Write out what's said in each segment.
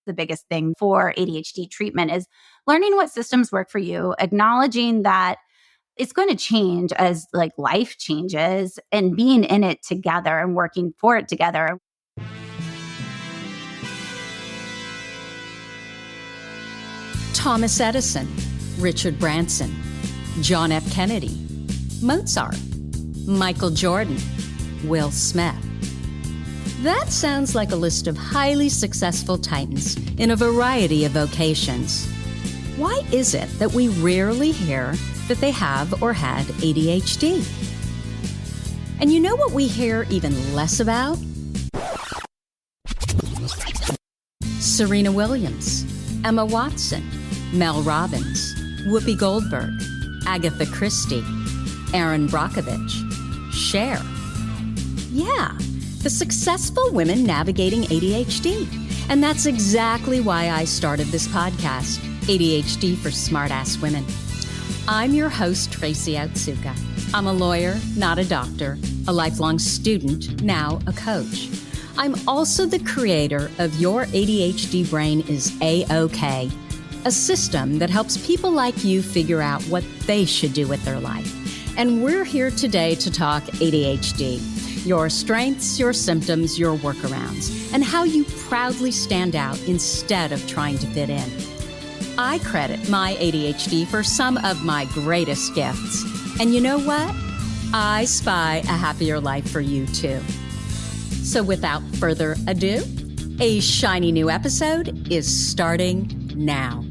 the biggest thing for ADHD treatment is learning what systems work for you, acknowledging that it's going to change as like life changes and being in it together and working for it together. Thomas Edison, Richard Branson, John F. Kennedy, Mozart, Michael Jordan, Will Smith. That sounds like a list of highly successful titans in a variety of vocations. Why is it that we rarely hear that they have or had ADHD? And you know what we hear even less about? Serena Williams, Emma Watson, Mel Robbins, Whoopi Goldberg, Agatha Christie, Erin Brockovich, Cher. Yeah, the successful women navigating ADHD. And that's exactly why I started this podcast, ADHD for Smartass Women. I'm your host, Tracy Otsuka. I'm a lawyer, not a doctor, a lifelong student, now a coach. I'm also the creator of Your ADHD Brain is A-OK, a system that helps people like you figure out what they should do with their life. And we're here today to talk ADHD. Your strengths, your symptoms, your workarounds, and how you proudly stand out instead of trying to fit in. I credit my ADHD for some of my greatest gifts. And you know what? I spy a happier life for you too. So without further ado, a shiny new episode is starting now.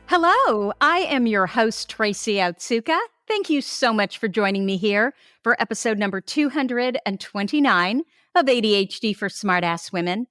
Hello, I am your host, Tracy Otsuka. Thank you so much for joining me here for episode number 229 of ADHD for Smartass Women.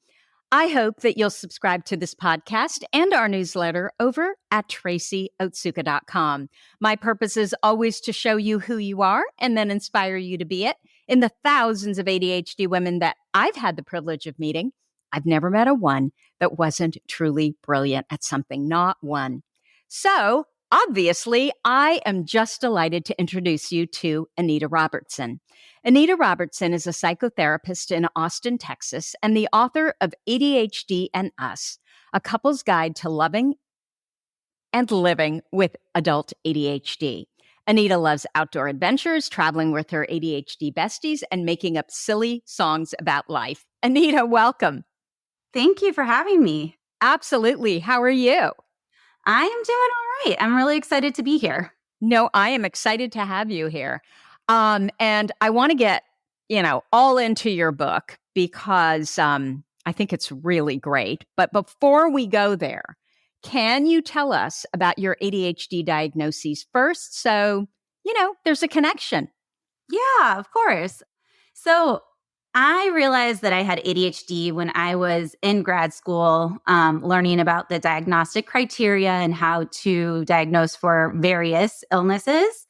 I hope that you'll subscribe to this podcast and our newsletter over at tracyotsuka.com. My purpose is always to show you who you are and then inspire you to be it. In the thousands of ADHD women that I've had the privilege of meeting, I've never met a one that wasn't truly brilliant at something, not one. So, obviously, I am just delighted to introduce you to Anita Robertson. Anita Robertson is a psychotherapist in Austin, Texas, and the author of ADHD Us, a couple's guide to loving and living with adult ADHD. Anita loves outdoor adventures, traveling with her ADHD besties, and making up silly songs about life. Anita, welcome. Thank you for having me. Absolutely. How are you? I am doing all right. I'm really excited to be here. No, I am excited to have you here. And I want to get, all into your book because I think it's really great. But before we go there, can you tell us about your ADHD diagnoses first? So, there's a connection. Yeah, of course. So I realized that I had ADHD when I was in grad school, learning about the diagnostic criteria and how to diagnose for various illnesses.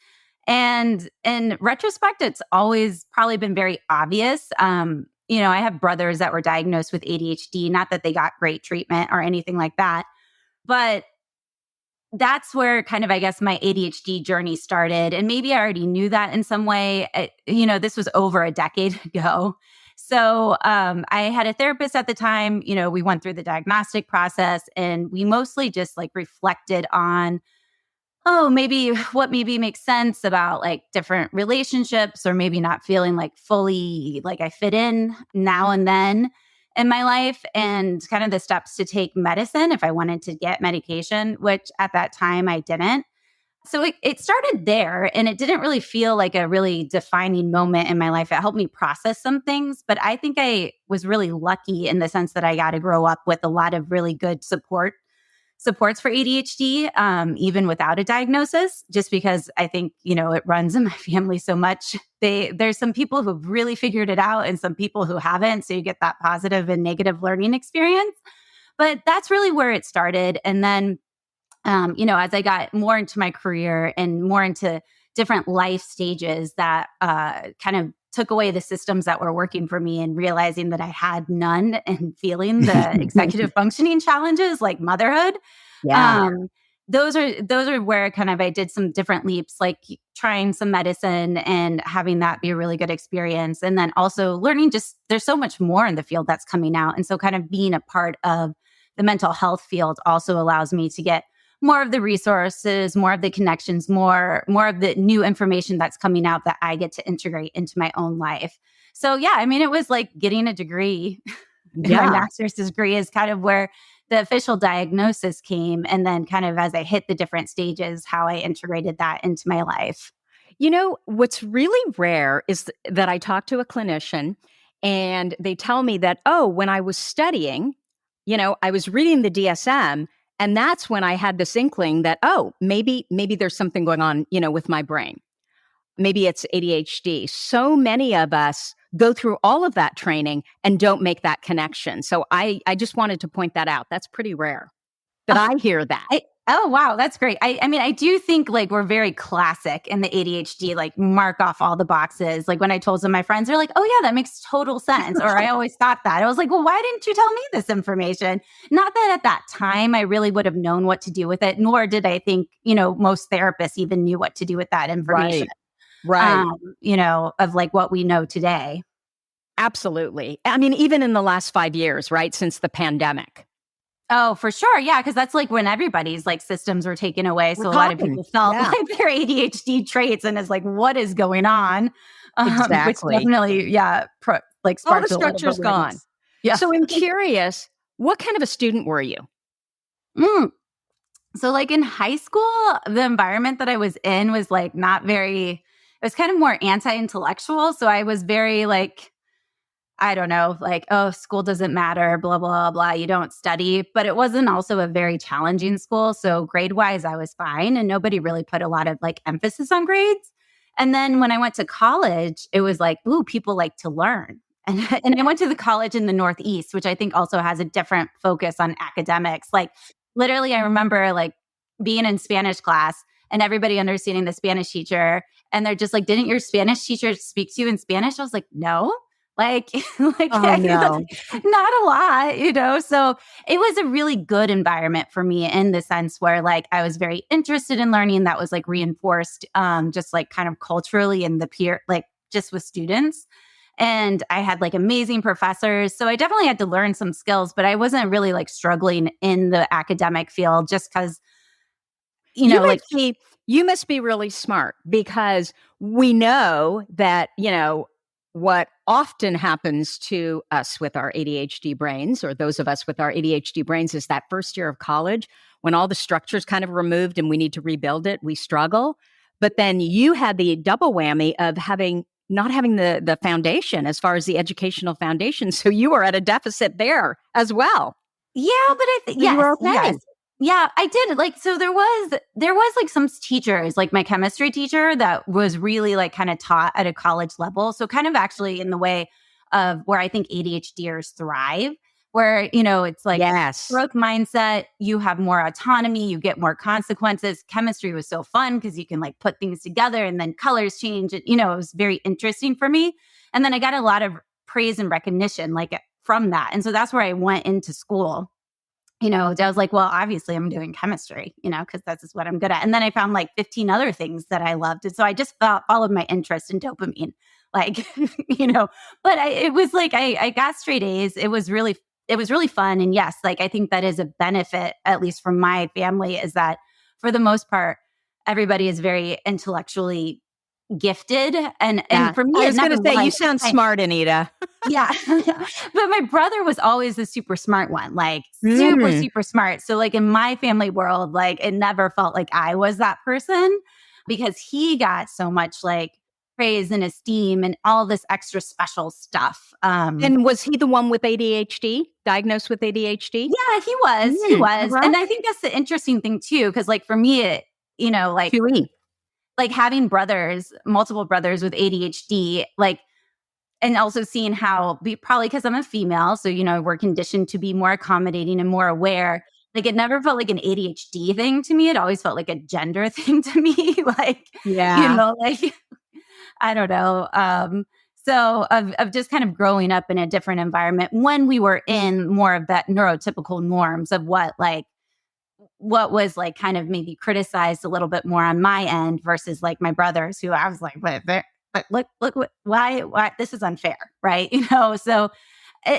And in retrospect, it's always probably been very obvious. I have brothers that were diagnosed with ADHD, not that they got great treatment or anything like that, but that's where kind of, I guess, my ADHD journey started. And maybe I already knew that in some way. This was over a decade ago. So I had a therapist at the time. We went through the diagnostic process and we mostly just like reflected on, maybe what maybe makes sense about like different relationships or maybe not feeling like fully like I fit in now and then in my life, and kind of the steps to take medicine if I wanted to get medication, which at that time I didn't. So it started there, and it didn't really feel like a really defining moment in my life. It helped me process some things, but I think I was really lucky in the sense that I got to grow up with a lot of really good supports for ADHD, even without a diagnosis, just because I think, it runs in my family so much. There's some people who've really figured it out and some people who haven't. So you get that positive and negative learning experience. But that's really where it started. And then, as I got more into my career and more into different life stages, that kind of took away the systems that were working for me, and realizing that I had none, and feeling the executive functioning challenges like motherhood. Yeah. those are where kind of I did some different leaps, like trying some medicine and having that be a really good experience. And then also learning, just there's so much more in the field that's coming out. And so kind of being a part of the mental health field also allows me to get more of the resources, more of the connections, more of the new information that's coming out that I get to integrate into my own life. So yeah, I mean, it was like getting a degree. My Yeah. master's degree is kind of where the official diagnosis came. And then kind of as I hit the different stages, how I integrated that into my life. You know, what's really rare is that I talk to a clinician and they tell me that, oh, when I was studying, I was reading the DSM, and that's when I had this inkling that, oh, maybe there's something going on, with my brain. Maybe it's ADHD. So many of us go through all of that training and don't make that connection. So I just wanted to point that out. That's pretty rare that I hear that. Oh, wow. That's great. I mean, I do think like we're very classic in the ADHD, like mark off all the boxes. Like when I told some of my friends, they're like, oh yeah, that makes total sense. Or I always thought that. I was like, well, why didn't you tell me this information? Not that at that time I really would have known what to do with it, nor did I think, most therapists even knew what to do with that information. Right. Of like what we know today. Absolutely. I mean, even in the last 5 years, right? Since the pandemic. Oh, for sure. Yeah. Cause that's like when everybody's like systems were taken away. So a lot of people felt like their ADHD traits and it's like, what is going on? Exactly. Which definitely, like all the sparked a lot of structure's gone. awareness. Yeah. So I'm curious, what kind of a student were you? So like in high school, the environment that I was in was like not very, it was kind of more anti-intellectual. So I was very like, I don't know, like, oh, school doesn't matter, blah, blah, blah. You don't study. But it wasn't also a very challenging school. So grade wise, I was fine. And nobody really put a lot of like emphasis on grades. And then when I went to college, it was like, ooh, people like to learn. And I went to the college in the Northeast, which I think also has a different focus on academics. Like literally, I remember like being in Spanish class and everybody understanding the Spanish teacher. And they're just like, didn't your Spanish teacher speak to you in Spanish? I was like, no. Like, Oh, no. not a lot, So it was a really good environment for me in the sense where like I was very interested in learning. That was like reinforced, just like kind of culturally in the peer, like just with students. And I had like amazing professors. So I definitely had to learn some skills, but I wasn't really like struggling in the academic field just because, you must be really smart because we know that, what often happens to us with our ADHD brains, or those of us with our ADHD brains, is that first year of college when all the structure's kind of removed and we need to rebuild it, we struggle. But then you had the double whammy of not having the foundation as far as the educational foundation. So you were at a deficit there as well. Yeah, but I think you were okay. Yes. Yeah, I did. Like, so there was like some teachers, like my chemistry teacher that was really like kind of taught at a college level. So kind of actually in the way of where I think ADHDers thrive, where, it's like growth mindset, you have more autonomy, you get more consequences. Chemistry was so fun because you can like put things together and then colors change. It was very interesting for me. And then I got a lot of praise and recognition like from that. And so that's where I went into school. I was like, well, obviously I'm doing chemistry, because that's just what I'm good at. And then I found like 15 other things that I loved. And so I just followed my interest in dopamine, like, but it was like, I got straight A's. It was really fun. And yes, like, I think that is a benefit, at least from my family, is that for the most part, everybody is very intellectually gifted. And for me, I was going to say, you sound smart, Anita. Yeah. But my brother was always the super smart one, like super smart. So like in my family world, like it never felt like I was that person because he got so much like praise and esteem and all this extra special stuff. And was he the one with ADHD, diagnosed with ADHD? Yeah, he was. He was. Right. And I think that's the interesting thing too, because like for me, it, like having multiple brothers with ADHD, like, and also seeing how, probably because I'm a female, so, we're conditioned to be more accommodating and more aware. Like, it never felt like an ADHD thing to me. It always felt like a gender thing to me. Like, like, I don't know. So of just kind of growing up in a different environment when we were in more of that neurotypical norms of what, like, what was like kind of maybe criticized a little bit more on my end versus like my brothers, who I was like, but look, why this is unfair, right? So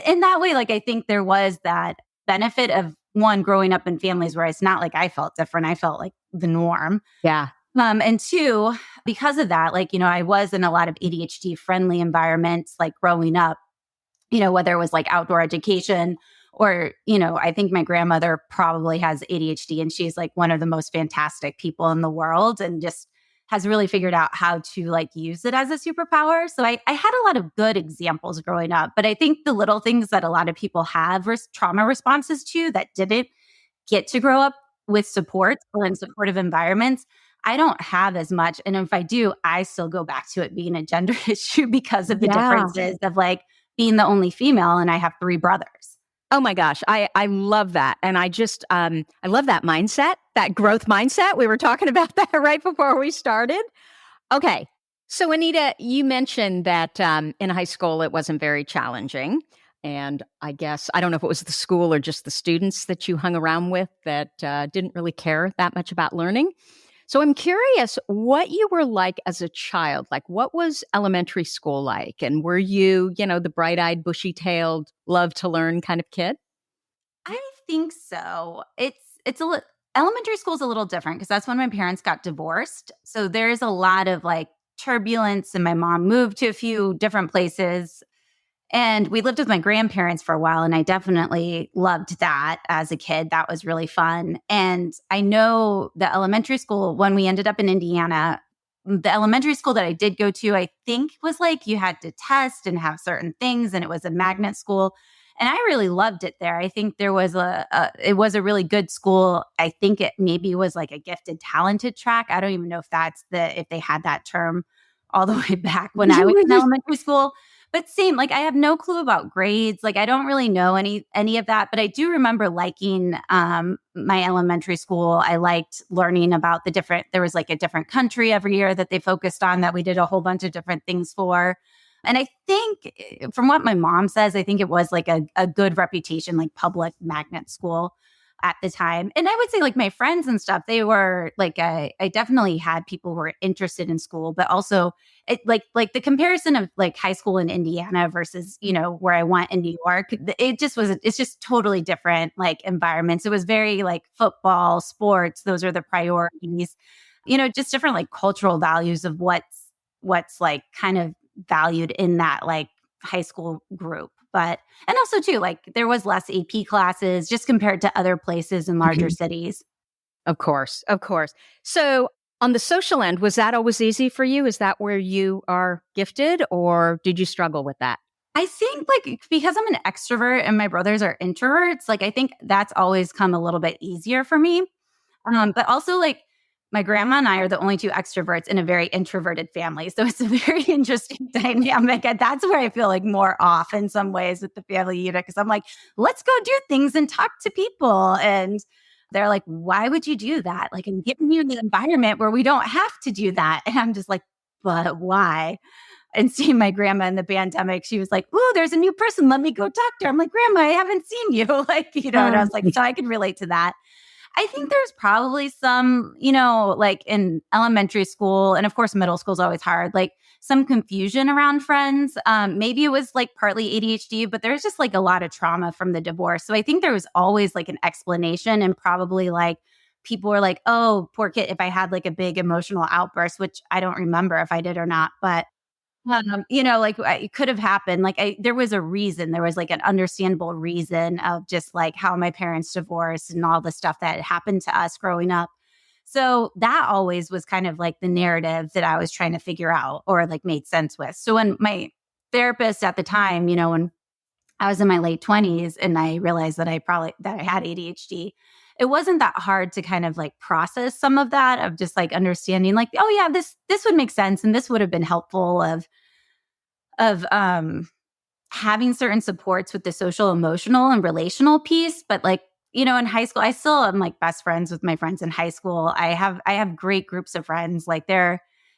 in that way, like I think there was that benefit of one growing up in families where it's not like I felt different. I felt like the norm. Yeah. And two, because of that, like, I was in a lot of ADHD friendly environments, like growing up, whether it was like outdoor education or, I think my grandmother probably has ADHD and she's like one of the most fantastic people in the world and just has really figured out how to like use it as a superpower. So I had a lot of good examples growing up, but I think the little things that a lot of people have trauma responses to that didn't get to grow up with support or in supportive environments, I don't have as much. And if I do, I still go back to it being a gender issue because of the differences of like being the only female and I have 3 brothers. Oh my gosh, I love that. And I love that mindset, that growth mindset. We were talking about that right before we started. Okay. So Anita, you mentioned that in high school, it wasn't very challenging. And I guess, I don't know if it was the school or just the students that you hung around with that didn't really care that much about learning. So I'm curious what you were like as a child. Like, what was elementary school like? And were you, the bright-eyed, bushy-tailed, love to learn kind of kid? I think so. Elementary school is a little different because that's when my parents got divorced. So there's a lot of like turbulence, and my mom moved to a few different places. And we lived with my grandparents for a while, and I definitely loved that as a kid. That was really fun. And I know the elementary school, when we ended up in Indiana, the elementary school that I did go to, I think was like you had to test and have certain things, and it was a magnet school. And I really loved it there. I think there was it was a really good school. I think it maybe was like a gifted, talented track. I don't even know if they had that term all the way back when I was in elementary school. But same, like I have no clue about grades. Like I don't really know any of that. But I do remember liking my elementary school. I liked learning about there was like a different country every year that they focused on that we did a whole bunch of different things for. And I think from what my mom says, I think it was like a good reputation, like public magnet school at the time. And I would say like my friends and stuff, they were like, I definitely had people who were interested in school, but also it like the comparison of like high school in Indiana versus, where I went in New York, it's just totally different like environments. It was very like football, sports, those are the priorities, just different like cultural values of what's like kind of valued in that like high school group. But, and also too, like there was less AP classes just compared to other places in larger cities. Of course. So on the social end, was that always easy for you? Is that where you are gifted, or did you struggle with that? I think like because I'm an extrovert and my brothers are introverts, like I think that's always come a little bit easier for me. But also like my grandma and I are the only 2 extroverts in a very introverted family. So it's a very interesting dynamic. And that's where I feel like more off in some ways with the family unit. Because I'm like, let's go do things and talk to people. And they're like, why would you do that? Like, I'm giving you the environment where we don't have to do that. And I'm just like, but why? And seeing my grandma in the pandemic, she was like, oh, there's a new person. Let me go talk to her. I'm like, Grandma, I haven't seen you. Like, and I was like, so I could relate to that. I think there's probably some, like in elementary school, and of course, middle school is always hard, like some confusion around friends. Maybe it was like partly ADHD, but there's just like a lot of trauma from the divorce. So I think there was always like an explanation, and probably like people were like, oh, poor kid, if I had like a big emotional outburst, which I don't remember if I did or not, but like it could have happened. Like there was a reason. There was like an understandable reason of just like how my parents divorced and all the stuff that happened to us growing up. So that always was kind of like the narrative that I was trying to figure out or like made sense with. So when my therapist at the time, when I was in my late 20s and I realized that I had ADHD, it wasn't that hard to kind of like process some of that of just like understanding like, oh yeah, this would make sense. And this would have been helpful of having certain supports with the social, emotional and relational piece. But like, in high school, I still am like best friends with my friends in high school. I have great groups of friends. Like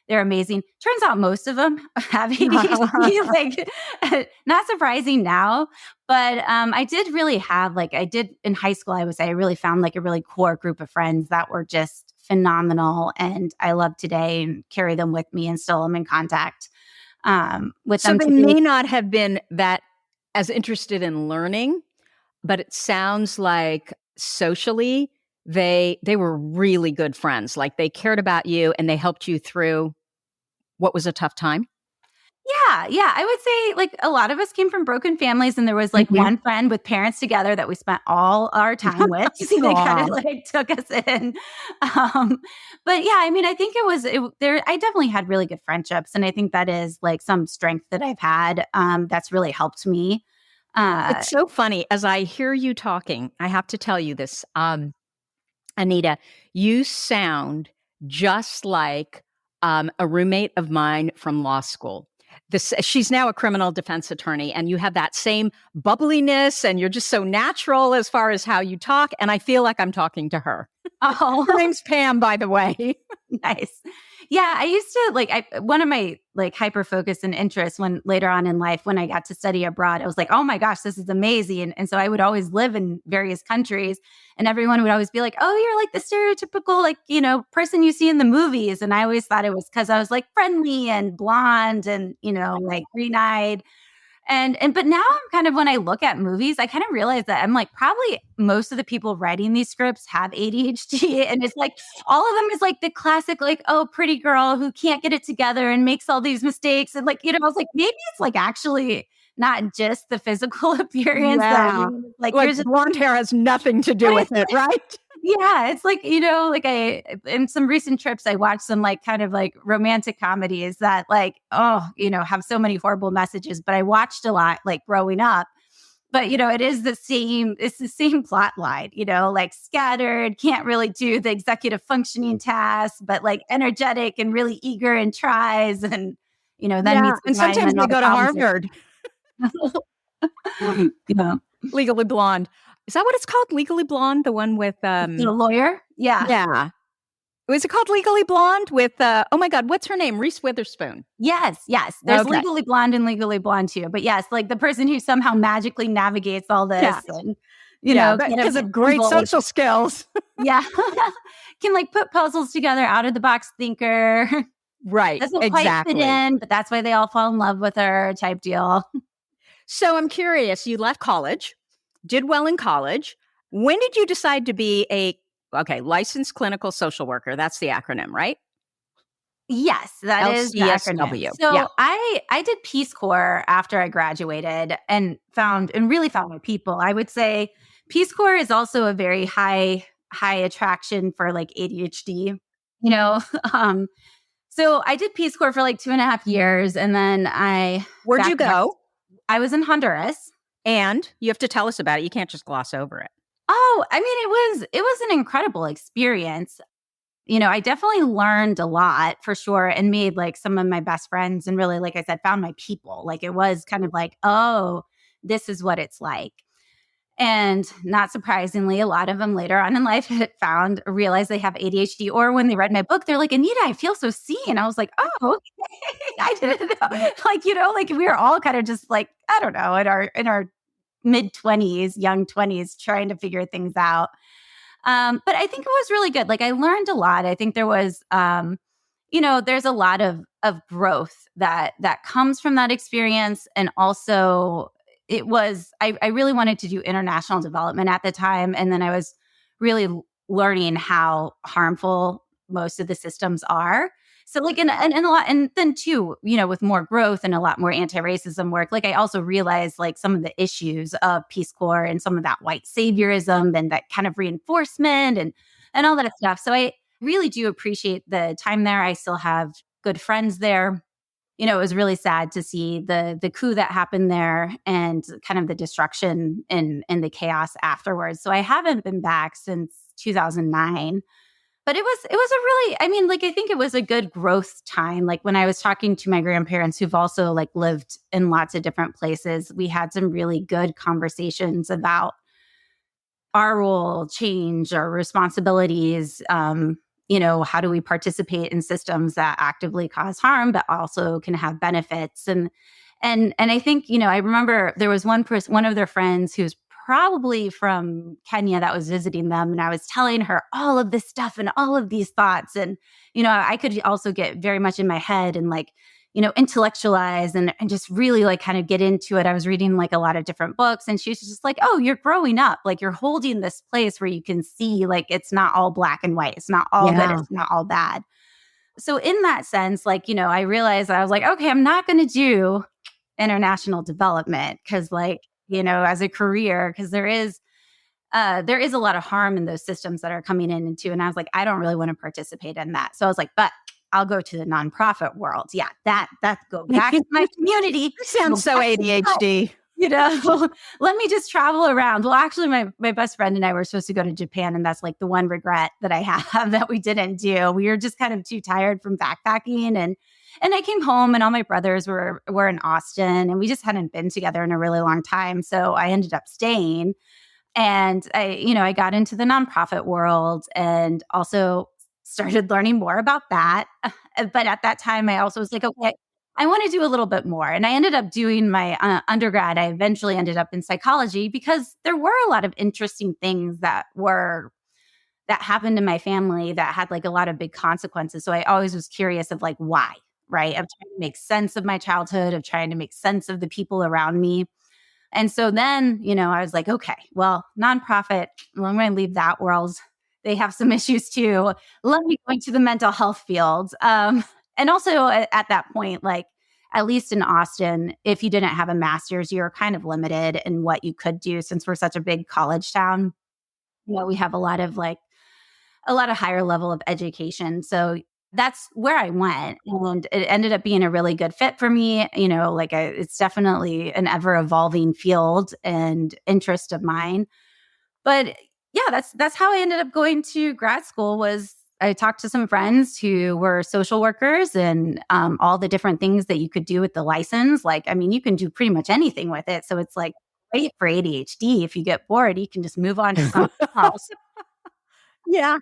they're amazing. Turns out most of them have ADHD, like not surprising now, but I did really have like, I did in high school, I would say I really found like a really core group of friends that were just phenomenal. And I love today and carry them with me and still am in contact with So them they today. may not have been that as interested in learning, but it sounds like socially they were really good friends. Like they cared about you and they helped you through what was a tough time. Yeah. I would say like a lot of us came from broken families, and there was like Mhm. one friend with parents together that we spent all our time with. So they kind of Aw. like took us in. Um, but yeah, I mean, I think there. I definitely had really good friendships, and I think that is like some strength that I've had that's really helped me. Uh, It's so funny. As I hear you talking, I have to tell you this. Anita, you sound just like a roommate of mine from law school. She's now a criminal defense attorney, and you have that same bubbliness, and you're just so natural as far as how you talk. And I feel like I'm talking to her. Her oh, name's Pam, by the way. nice. Yeah, I used to like one of my like hyper focus and interests when later on in life when I got to study abroad, I was like, oh my gosh, this is amazing. And so I would always live in various countries, and everyone would always be like, oh, you're like the stereotypical like, person you see in the movies. And I always thought it was because I was like friendly and blonde and, like green-eyed. And but now I'm kind of when I look at movies, I kind of realize that I'm like probably most of the people writing these scripts have ADHD. And it's like all of them is like the classic, like, oh, pretty girl who can't get it together and makes all these mistakes. And like, I was like, maybe it's like actually not just the physical appearance that Yeah. like Like you're just blonde hair has nothing to do with it, right? yeah, it's like, like in some recent trips, I watched some like kind of like romantic comedies that like, have so many horrible messages, but I watched a lot like growing up. But, it's the same plot line, like scattered, can't really do the executive functioning tasks, but like energetic and really eager and tries and, then Yeah. meets the And guy and sometimes then they all the go to problems. Harvard. Yeah. Legally Blonde. Is that what it's called? Legally Blonde? The one with The lawyer. Yeah. yeah. Was it called Legally Blonde with oh my God, what's her name? Reese Witherspoon. Yes. There's Okay. Legally Blonde and Legally Blonde too. But yes, like the person who somehow magically navigates all this Yeah. and, Yeah, kind because of of great humble, social skills. yeah, can like put puzzles together, out of the box thinker. Right. Doesn't quite fit Exactly. in, but that's why they all fall in love with her type deal. So I'm curious, you left college, did well in college. When did you decide to be licensed clinical social worker? That's the acronym, right? Yes, that is the acronym. LCSW. Yeah. So I did Peace Corps after I graduated and really found my people. I would say Peace Corps is also a very high attraction for like ADHD, you know. So I did Peace Corps for like 2.5 years, and then Where'd you go? I was in Honduras. And you have to tell us about it. You can't just gloss over it. Oh, I mean, it was an incredible experience. I definitely learned a lot for sure and made like some of my best friends and really, like I said, found my people. Like it was kind of like, oh, this is what it's like. And not surprisingly, a lot of them later on in life had realized they have ADHD. Or when they read my book, they're like, Anita, I feel so seen. I was like, oh, okay. I didn't know. Like we were all kind of just like, I don't know, in our mid-20s, young 20s, trying to figure things out. But I think it was really good. Like I learned a lot. I think there was, there's a lot of growth that comes from that experience. And also I really wanted to do international development at the time. And then I was really learning how harmful most of the systems are. So like, and a lot, and then too, with more growth and a lot more anti-racism work, like I also realized like some of the issues of Peace Corps and some of that white saviorism and that kind of reinforcement and all that stuff. So I really do appreciate the time there. I still have good friends there. It was really sad to see the coup that happened there and kind of the destruction and the chaos afterwards. So I haven't been back since 2009. But it was a really, I mean, like, I think it was a good growth time. Like when I was talking to my grandparents who've also like lived in lots of different places, we had some really good conversations about our role, change, our responsibilities, how do we participate in systems that actively cause harm, but also can have benefits? And I think, I remember there was one of their friends who's probably from Kenya that was visiting them. And I was telling her all of this stuff and all of these thoughts. And, I could also get very much in my head and like, intellectualize and just really like kind of get into it. I was reading like a lot of different books and she was just like, oh, you're growing up. Like you're holding this place where you can see like it's not all black and white. It's not all good. It's not all bad. So in that sense, like, I realized I was like, okay, I'm not going to do international development because like, as a career, because there is a lot of harm in those systems that are coming in into. And I was like, I don't really want to participate in that. So I was like, but I'll go to the nonprofit world. Yeah, that go back to my community. Sounds so ADHD. Let me just travel around. Well, actually, my best friend and I were supposed to go to Japan, and that's like the one regret that I have that we didn't do. We were just kind of too tired from backpacking, and I came home, and all my brothers were in Austin, and we just hadn't been together in a really long time. So I ended up staying, and I got into the nonprofit world, and also started learning more about that. But at that time, I also was like, okay, I want to do a little bit more. And I ended up doing my undergrad. I eventually ended up in psychology because there were a lot of interesting things that happened in my family that had like a lot of big consequences. So I always was curious of like, why, right? Of trying to make sense of my childhood, of trying to make sense of the people around me. And so then, I was like, okay, well, nonprofit, well, I'm going to leave that world. They have some issues too. Let me go into the mental health field. And also at that point, like at least in Austin, if you didn't have a master's, you're kind of limited in what you could do since we're such a big college town. We have a lot of higher level of education. So that's where I went. And it ended up being a really good fit for me. It's definitely an ever evolving field and interest of mine. But yeah, that's how I ended up going to grad school. Was I talked to some friends who were social workers and all the different things that you could do with the license. Like, I mean, you can do pretty much anything with it. So it's like great for ADHD. If you get bored, you can just move on to something else. Yeah.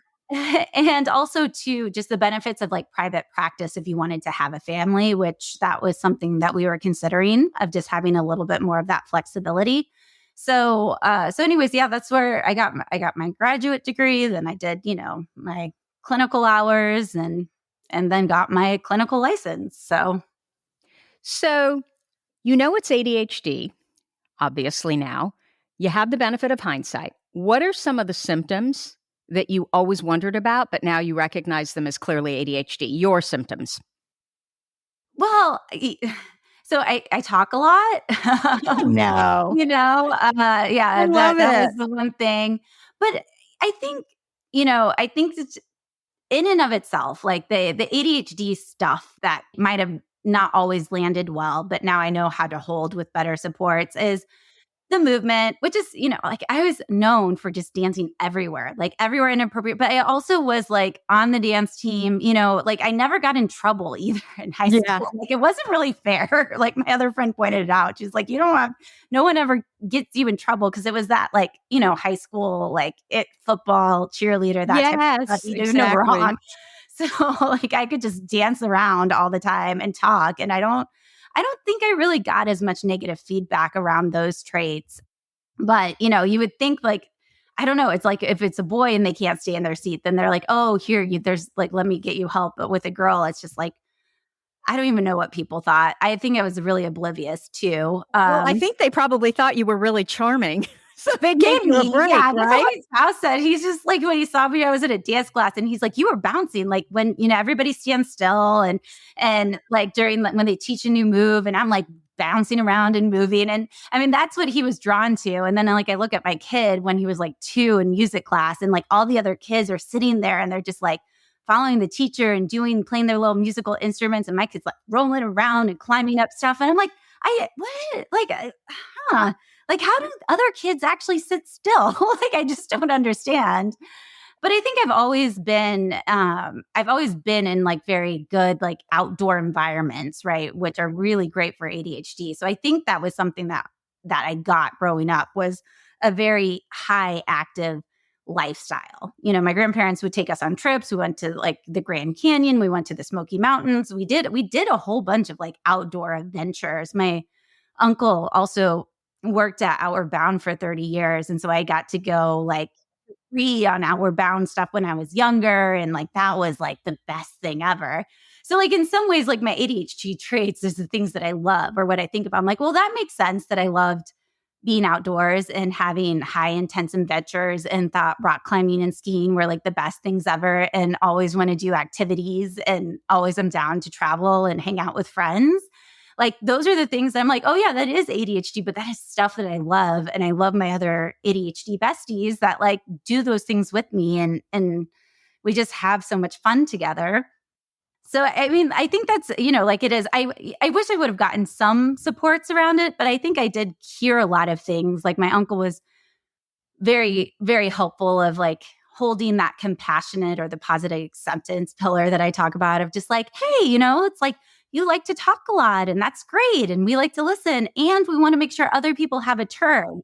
And also to just the benefits of like private practice if you wanted to have a family, which that was something that we were considering, of just having a little bit more of that flexibility. So anyways, yeah, that's where I got my graduate degree. Then I did, my clinical hours and then got my clinical license. So it's ADHD, obviously now. You have the benefit of hindsight. What are some of the symptoms that you always wondered about, but now you recognize them as clearly ADHD, your symptoms? Well, so I talk a lot. No. Yeah, I love that it. was the one thing. But I think, I think that in and of itself, like the ADHD stuff that might have not always landed well, but now I know how to hold with better supports is the movement, which is, like I was known for just dancing everywhere, like everywhere inappropriate. But I also was like on the dance team, like I never got in trouble either in high school. Like it wasn't really fair. Like my other friend pointed it out. She's like, no one ever gets you in trouble because it was that like, high school, like football, cheerleader, that type of stuff. You didn't know wrong. So like I could just dance around all the time and talk. And I don't think I really got as much negative feedback around those traits. But, you would think like, I don't know, it's like if it's a boy and they can't stay in their seat, then they're like, oh, there's like, let me get you help. But with a girl, it's just like, I don't even know what people thought. I think I was really oblivious too. Well, I think they probably thought you were really charming. So they gave you a break, right? That's what my spouse said. He's just like, when he saw me, I was at a dance class and he's like, you were bouncing like when, everybody stands still and like during when they teach a new move and I'm like bouncing around and moving. And I mean, that's what he was drawn to. And then like, I look at my kid when he was like 2 in music class and like all the other kids are sitting there and they're just like following the teacher and playing their little musical instruments. And my kid's like rolling around and climbing up stuff. And I'm like, what? Like, like, how do other kids actually sit still? Like, I just don't understand. But I think I've always been in like very good, like outdoor environments, right? Which are really great for ADHD. So I think that was something that I got growing up was a very high active lifestyle. My grandparents would take us on trips. We went to like the Grand Canyon. We went to the Smoky Mountains. We did a whole bunch of like outdoor adventures. My uncle also worked at Outward Bound for 30 years. And so I got to go like free on Outward Bound stuff when I was younger. And like, that was like the best thing ever. So like in some ways, like my ADHD traits is the things that I love or what I think about. I'm like, well, that makes sense that I loved being outdoors and having high intense adventures and thought rock climbing and skiing were like the best things ever and always want to do activities and always am down to travel and hang out with friends. Like those are the things that I'm like, oh yeah, that is ADHD, but that is stuff that I love. And I love my other ADHD besties that like do those things with me and we just have so much fun together. So, I mean, I think that's, like it is. I wish I would have gotten some supports around it, but I think I did hear a lot of things. Like my uncle was very, very helpful of like holding that compassionate or the positive acceptance pillar that I talk about of just like, hey, it's like you like to talk a lot and that's great. And we like to listen and we want to make sure other people have a turn,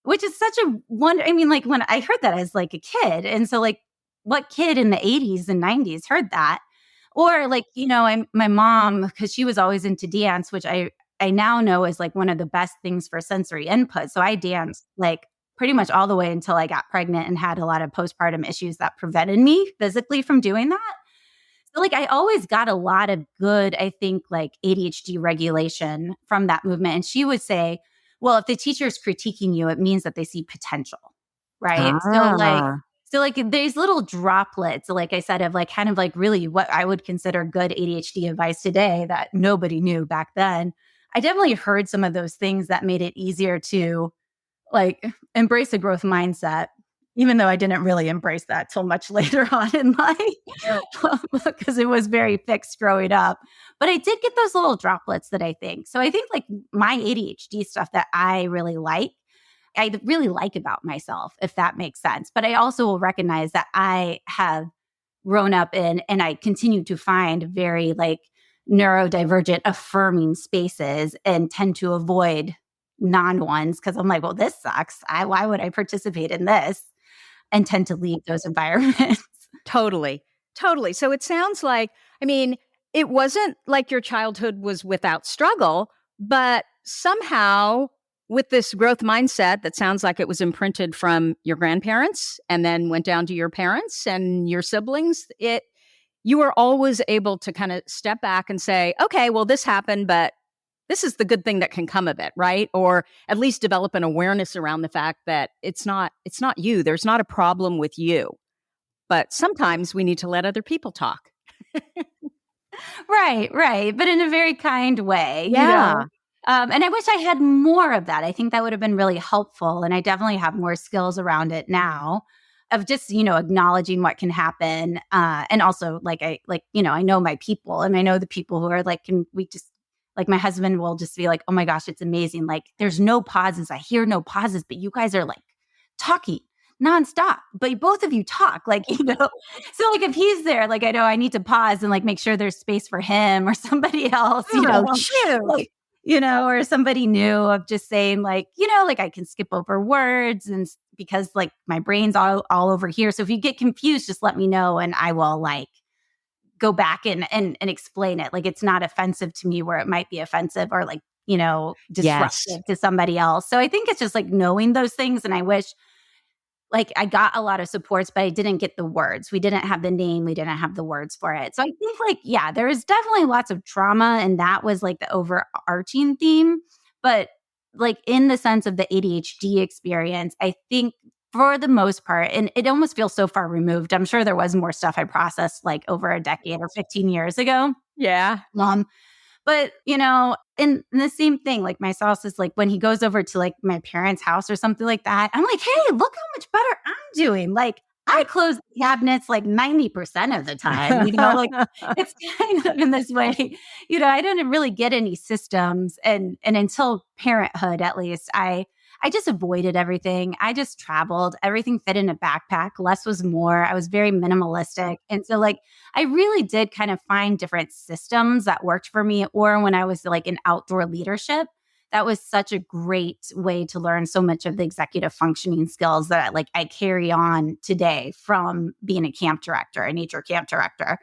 which is such a wonder. I mean, like when I heard that as like a kid. And so like, what kid in the 80s and 90s heard that? Or like, my mom, because she was always into dance, which I now know is like one of the best things for sensory input. So I danced like pretty much all the way until I got pregnant and had a lot of postpartum issues that prevented me physically from doing that. So like I always got a lot of good, I think, like ADHD regulation from that movement. And she would say, well, if the teacher is critiquing you, it means that they see potential, right? So like there's little droplets, like I said, of like kind of like really what I would consider good ADHD advice today that nobody knew back then. I definitely heard some of those things that made it easier to like embrace a growth mindset, even though I didn't really embrace that till much later on in life because it was very fixed growing up. But I did get those little droplets that I think. So I think like my ADHD stuff that I really like about myself, if that makes sense. But I also will recognize that I have grown up in and I continue to find very like neurodivergent affirming spaces and tend to avoid non-ones because I'm like, well, this sucks. Why would I participate in this? And tend to leave those environments. Totally. So it sounds like, I mean, it wasn't like your childhood was without struggle, but somehow with this growth mindset that sounds like it was imprinted from your grandparents and then went down to your parents and your siblings, you were always able to kind of step back and say, okay, well, this happened, but this is the good thing that can come of it, right? Or at least develop an awareness around the fact that it's not you. There's not a problem with you. But sometimes we need to let other people talk. Right. But in a very kind way. Yeah. And I wish I had more of that. I think that would have been really helpful. And I definitely have more skills around it now of just, acknowledging what can happen. And also I know my people and I know the people who are like, like my husband will just be like, oh my gosh, it's amazing. Like there's no pauses. I hear no pauses, but you guys are like talking nonstop, but both of you talk like, so like if he's there, like I know I need to pause and like make sure there's space for him or somebody else, like, or somebody new of just saying like, like I can skip over words and because like my brain's all over here. So if you get confused, just let me know and I will like go back and explain it. Like it's not offensive to me where it might be offensive or like, disruptive to somebody else. So I think it's just like knowing those things. And I wish like I got a lot of supports, but I didn't get the words. We didn't have the name. We didn't have the words for it. So I think like, yeah, there is definitely lots of trauma and that was like the overarching theme. But like in the sense of the ADHD experience, I think for the most part, and it almost feels so far removed. I'm sure there was more stuff I processed like over a decade or 15 years ago. Yeah. But, and the same thing, like my spouse is like, when he goes over to like my parents' house or something like that, I'm like, hey, look how much better I'm doing. Like I close the cabinets like 90% of the time, like it's kind of in this way, I didn't really get any systems. And until parenthood, at least I just avoided everything. I just traveled. Everything fit in a backpack. Less was more. I was very minimalistic. And so like, I really did kind of find different systems that worked for me. Or when I was like in outdoor leadership, that was such a great way to learn so much of the executive functioning skills that like I carry on today from being a camp director, a nature camp director.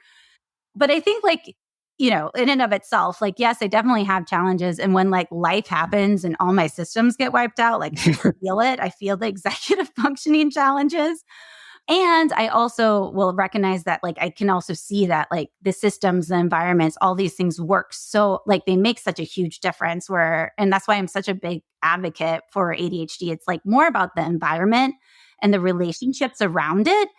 But I think like, in and of itself, like, yes, I definitely have challenges. And when like life happens and all my systems get wiped out, like I feel it. I feel the executive functioning challenges. And I also will recognize that like I can also see that like the systems, the environments, all these things work so like they make such a huge difference and that's why I'm such a big advocate for ADHD. It's like more about the environment and the relationships around it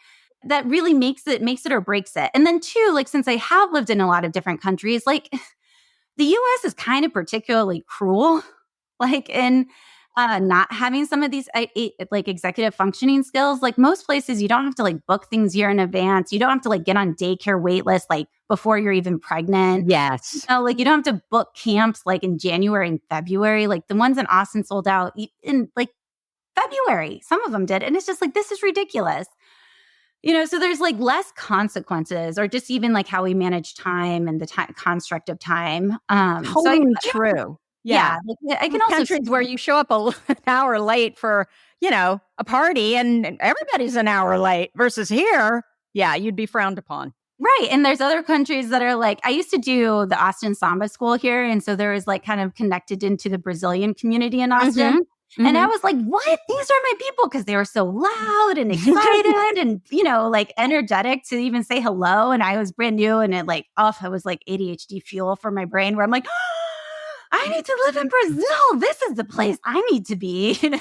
that really makes it or breaks it. And then two, like since I have lived in a lot of different countries, like the US is kind of particularly cruel, like in not having some of these like executive functioning skills. Like most places, you don't have to like book things year in advance. You don't have to like get on daycare wait lists like before you're even pregnant. Yes. Like you don't have to book camps like in January and February. Like the ones in Austin sold out in like February. Some of them did. And it's just like, this is ridiculous. So there's like less consequences or just even like how we manage time and the construct of time. Totally true. Yeah. Like, I can also countries where you show up an hour late for, a party and everybody's an hour late versus here. Yeah. You'd be frowned upon. Right. And there's other countries that are like, I used to do the Austin Samba School here. And so there was like kind of connected into the Brazilian community in Austin. Mm-hmm. And I was like, what? These are my people. Because they were so loud and excited and, like energetic to even say hello. And I was brand new. And it I was like ADHD fuel for my brain where I'm like, I need to live in Brazil. This is the place I need to be, just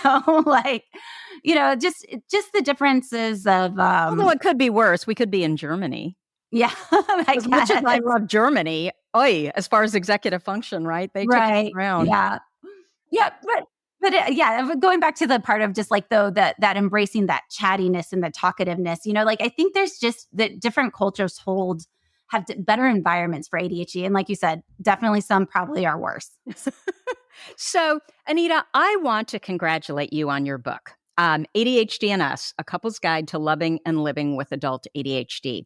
the differences of. Although it could be worse. We could be in Germany. Yeah. As much as I love Germany, as far as executive function, right? They took it around. Yeah. Yeah. But going back to the part of just like that embracing that chattiness and the talkativeness, I think there's just that different cultures have better environments for ADHD. And like you said, definitely some probably are worse. So Anita, I want to congratulate you on your book, ADHD Us, A Couple's Guide to Loving and Living with Adult ADHD.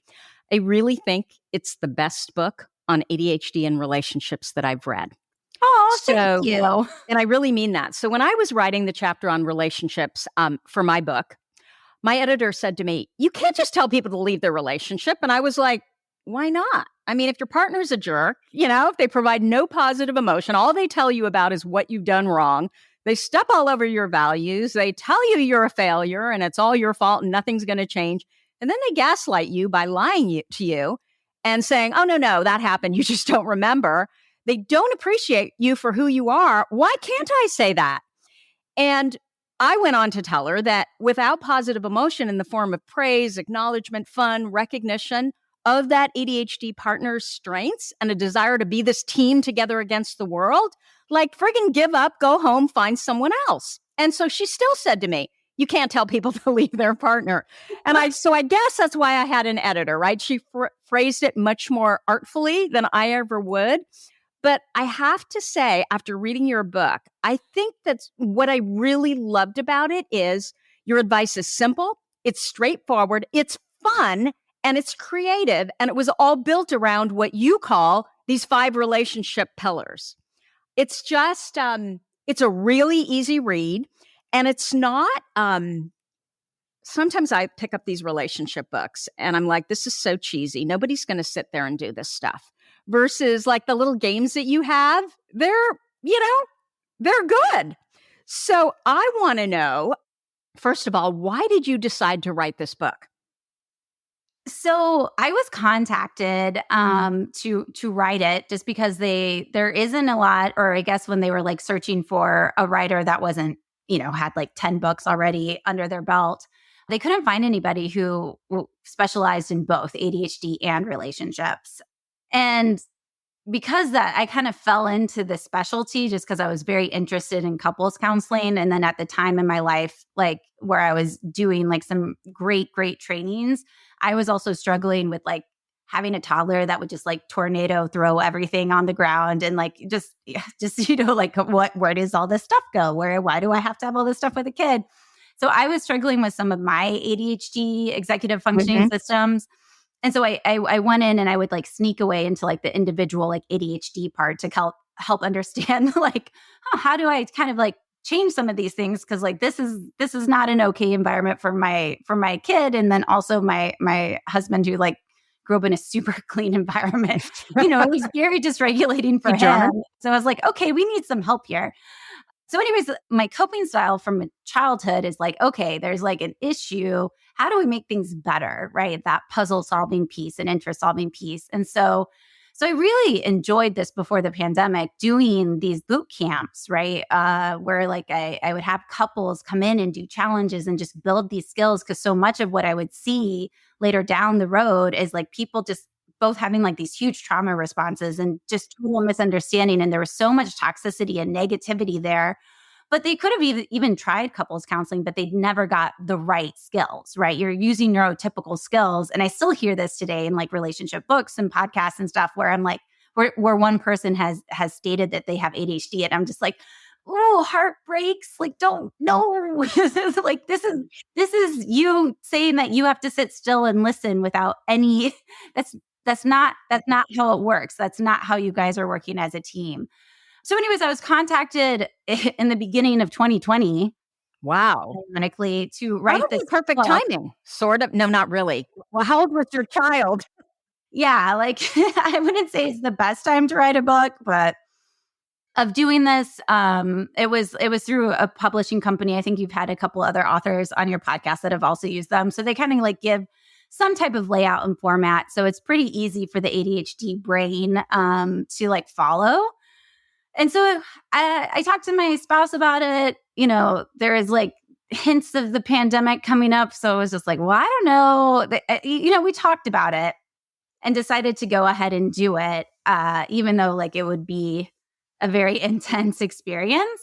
I really think it's the best book on ADHD and relationships that I've read. Oh, thank you. And I really mean that. So when I was writing the chapter on relationships for my book, my editor said to me, you can't just tell people to leave their relationship. And I was like, why not? I mean, if your partner's a jerk, if they provide no positive emotion, all they tell you about is what you've done wrong. They step all over your values. They tell you you're a failure and it's all your fault and nothing's going to change. And then they gaslight you by lying to you and saying, oh, no, that happened. You just don't remember. They don't appreciate you for who you are. Why can't I say that? And I went on to tell her that without positive emotion in the form of praise, acknowledgement, fun, recognition of that ADHD partner's strengths and a desire to be this team together against the world, like friggin' give up, go home, find someone else. And so she still said to me, you can't tell people to leave their partner. And I guess that's why I had an editor, right? She phrased it much more artfully than I ever would. But I have to say, after reading your book, I think that's what I really loved about it is your advice is simple, it's straightforward, it's fun, and it's creative. And it was all built around what you call these 5 relationship pillars. It's just, it's a really easy read. And it's not, sometimes I pick up these relationship books and I'm like, this is so cheesy. Nobody's going to sit there and do this stuff. Versus like the little games that you have, they're good. So I want to know, first of all, why did you decide to write this book? So I was contacted to write it just because there isn't a lot, or I guess when they were like searching for a writer that wasn't, had like 10 books already under their belt, they couldn't find anybody who specialized in both ADHD and relationships. And because that, I kind of fell into the specialty just because I was very interested in couples counseling. And then at the time in my life, like where I was doing like some great trainings, I was also struggling with like having a toddler that would just like tornado throw everything on the ground and like just like where does all this stuff go? Why do I have to have all this stuff with a kid? So I was struggling with some of my ADHD executive functioning systems. And so I went in and I would like sneak away into like the individual like ADHD part to help understand like, how do I kind of like change some of these things? Cause like, this is not an okay environment for my kid. And then also my husband who like grew up in a super clean environment, it was very dysregulating for him. So I was like, okay, we need some help here. So anyways, my coping style from childhood is like, okay, there's like an issue. How do we make things better? Right. That puzzle solving piece and interest solving piece. And so I really enjoyed this before the pandemic, doing these boot camps, right? Where like I would have couples come in and do challenges and just build these skills. Cause so much of what I would see later down the road is like people just both having like these huge trauma responses and just total misunderstanding. And there was so much toxicity and negativity there. But they could have even tried couples counseling, but they never got the right skills, right? You're using neurotypical skills. And I still hear this today in like relationship books and podcasts and stuff where I'm like, where one person has stated that they have ADHD. And I'm just like, oh, heart breaks. Like, don't know. Like, this is you saying that you have to sit still and listen without any, that's not how it works. That's not how you guys are working as a team. So anyways, I was contacted in the beginning of 2020. Wow. Ironically, to write this perfect book. timing. Sort of. No, not really. Well, how old was your child? Yeah, like I wouldn't say it's the best time to write a book, but of doing this, it was through a publishing company. I think you've had a couple other authors on your podcast that have also used them. So they kind of like give some type of layout and format. So it's pretty easy for the ADHD brain to like follow. And so I talked to my spouse about it. There is like hints of the pandemic coming up. So it was just like, well, I don't know. We talked about it and decided to go ahead and do it, even though like it would be a very intense experience.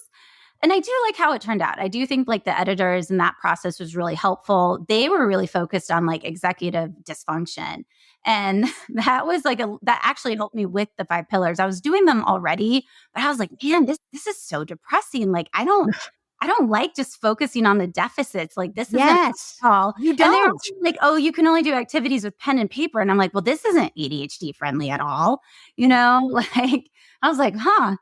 And I do like how it turned out. I do think like the editors in that process was really helpful. They were really focused on like executive dysfunction. And that was like that actually helped me with the 5 pillars. I was doing them already, but I was like, man, this is so depressing. Like, I don't like just focusing on the deficits. Like this isn't all. You And don't. they're like, oh, you can only do activities with pen and paper. And I'm like, well, this isn't ADHD friendly at all. Like I was like, huh.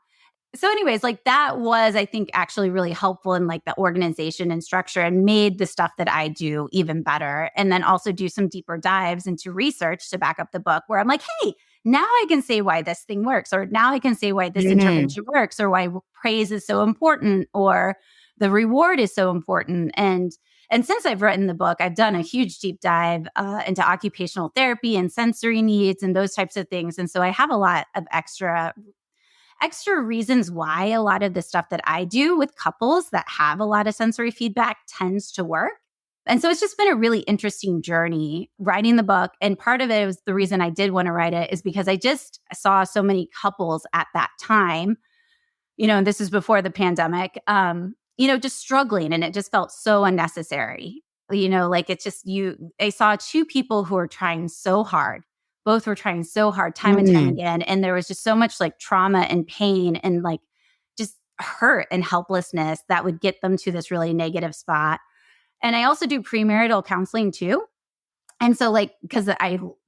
So anyways, like that was, I think, actually really helpful in like the organization and structure and made the stuff that I do even better. And then also do some deeper dives into research to back up the book where I'm like, hey, now I can say why this thing works, or now I can say why this intervention works, or why praise is so important, or the reward is so important. And since I've written the book, I've done a huge deep dive into occupational therapy and sensory needs and those types of things. And so I have a lot of extra reasons why a lot of the stuff that I do with couples that have a lot of sensory feedback tends to work. And so it's just been a really interesting journey writing the book. And part of it was the reason I did want to write it is because I just saw so many couples at that time, and this is before the pandemic, just struggling. And it just felt so unnecessary. Like it's just I saw 2 people who were trying so hard. Both were trying so hard time and time again. And there was just so much like trauma and pain and like just hurt and helplessness that would get them to this really negative spot. And I also do premarital counseling too. And so like, because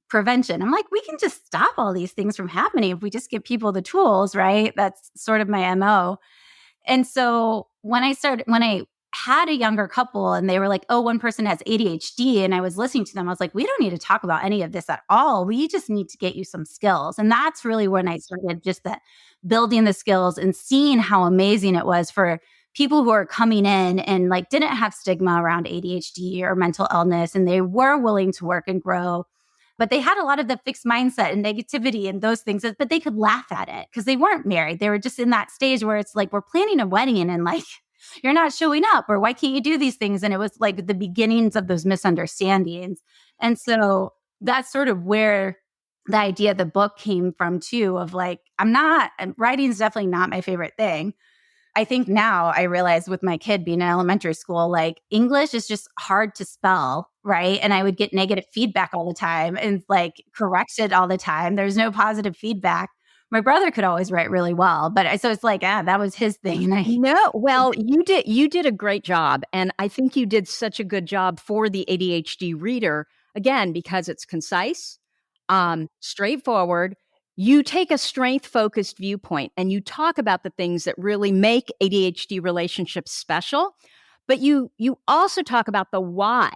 prevention, I'm like, we can just stop all these things from happening if we just give people the tools, right? That's sort of my MO. And so when I had a younger couple and they were like, oh, one person has ADHD. And I was listening to them. I was like, we don't need to talk about any of this at all. We just need to get you some skills. And that's really when I started just building the skills and seeing how amazing it was for people who are coming in and like didn't have stigma around ADHD or mental illness. And they were willing to work and grow. But they had a lot of the fixed mindset and negativity and those things, but they could laugh at it because they weren't married. They were just in that stage where it's like, we're planning a wedding and like, you're not showing up, or why can't you do these things? And it was like the beginnings of those misunderstandings. And so that's sort of where the idea of the book came from too, of like, writing is definitely not my favorite thing. I think now I realize with my kid being in elementary school, like English is just hard to spell, right? And I would get negative feedback all the time and like corrected all the time. There's no positive feedback. My brother could always write really well, but so it's like, that was his thing. No, well, you did a great job. And I think you did such a good job for the ADHD reader, again, because it's concise, straightforward. you take a strength-focused viewpoint and you talk about the things that really make ADHD relationships special, but you also talk about the why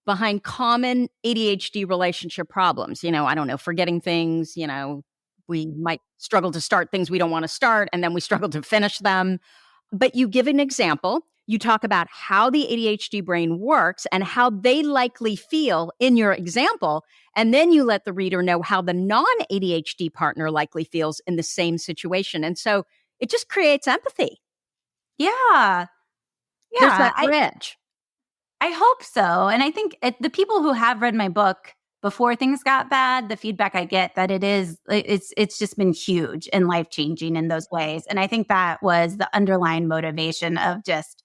behind common ADHD relationship problems. I don't know, forgetting things, we might struggle to start things we don't want to start, and then we struggle to finish them. But you give an example. You talk about how the ADHD brain works and how they likely feel in your example. And then you let the reader know how the non-ADHD partner likely feels in the same situation. And so it just creates empathy. Yeah. There's Yeah. that bridge. I hope so. And I think the people who have read my book before things got bad, the feedback I get that it's just been huge and life-changing in those ways. And I think that was the underlying motivation of just,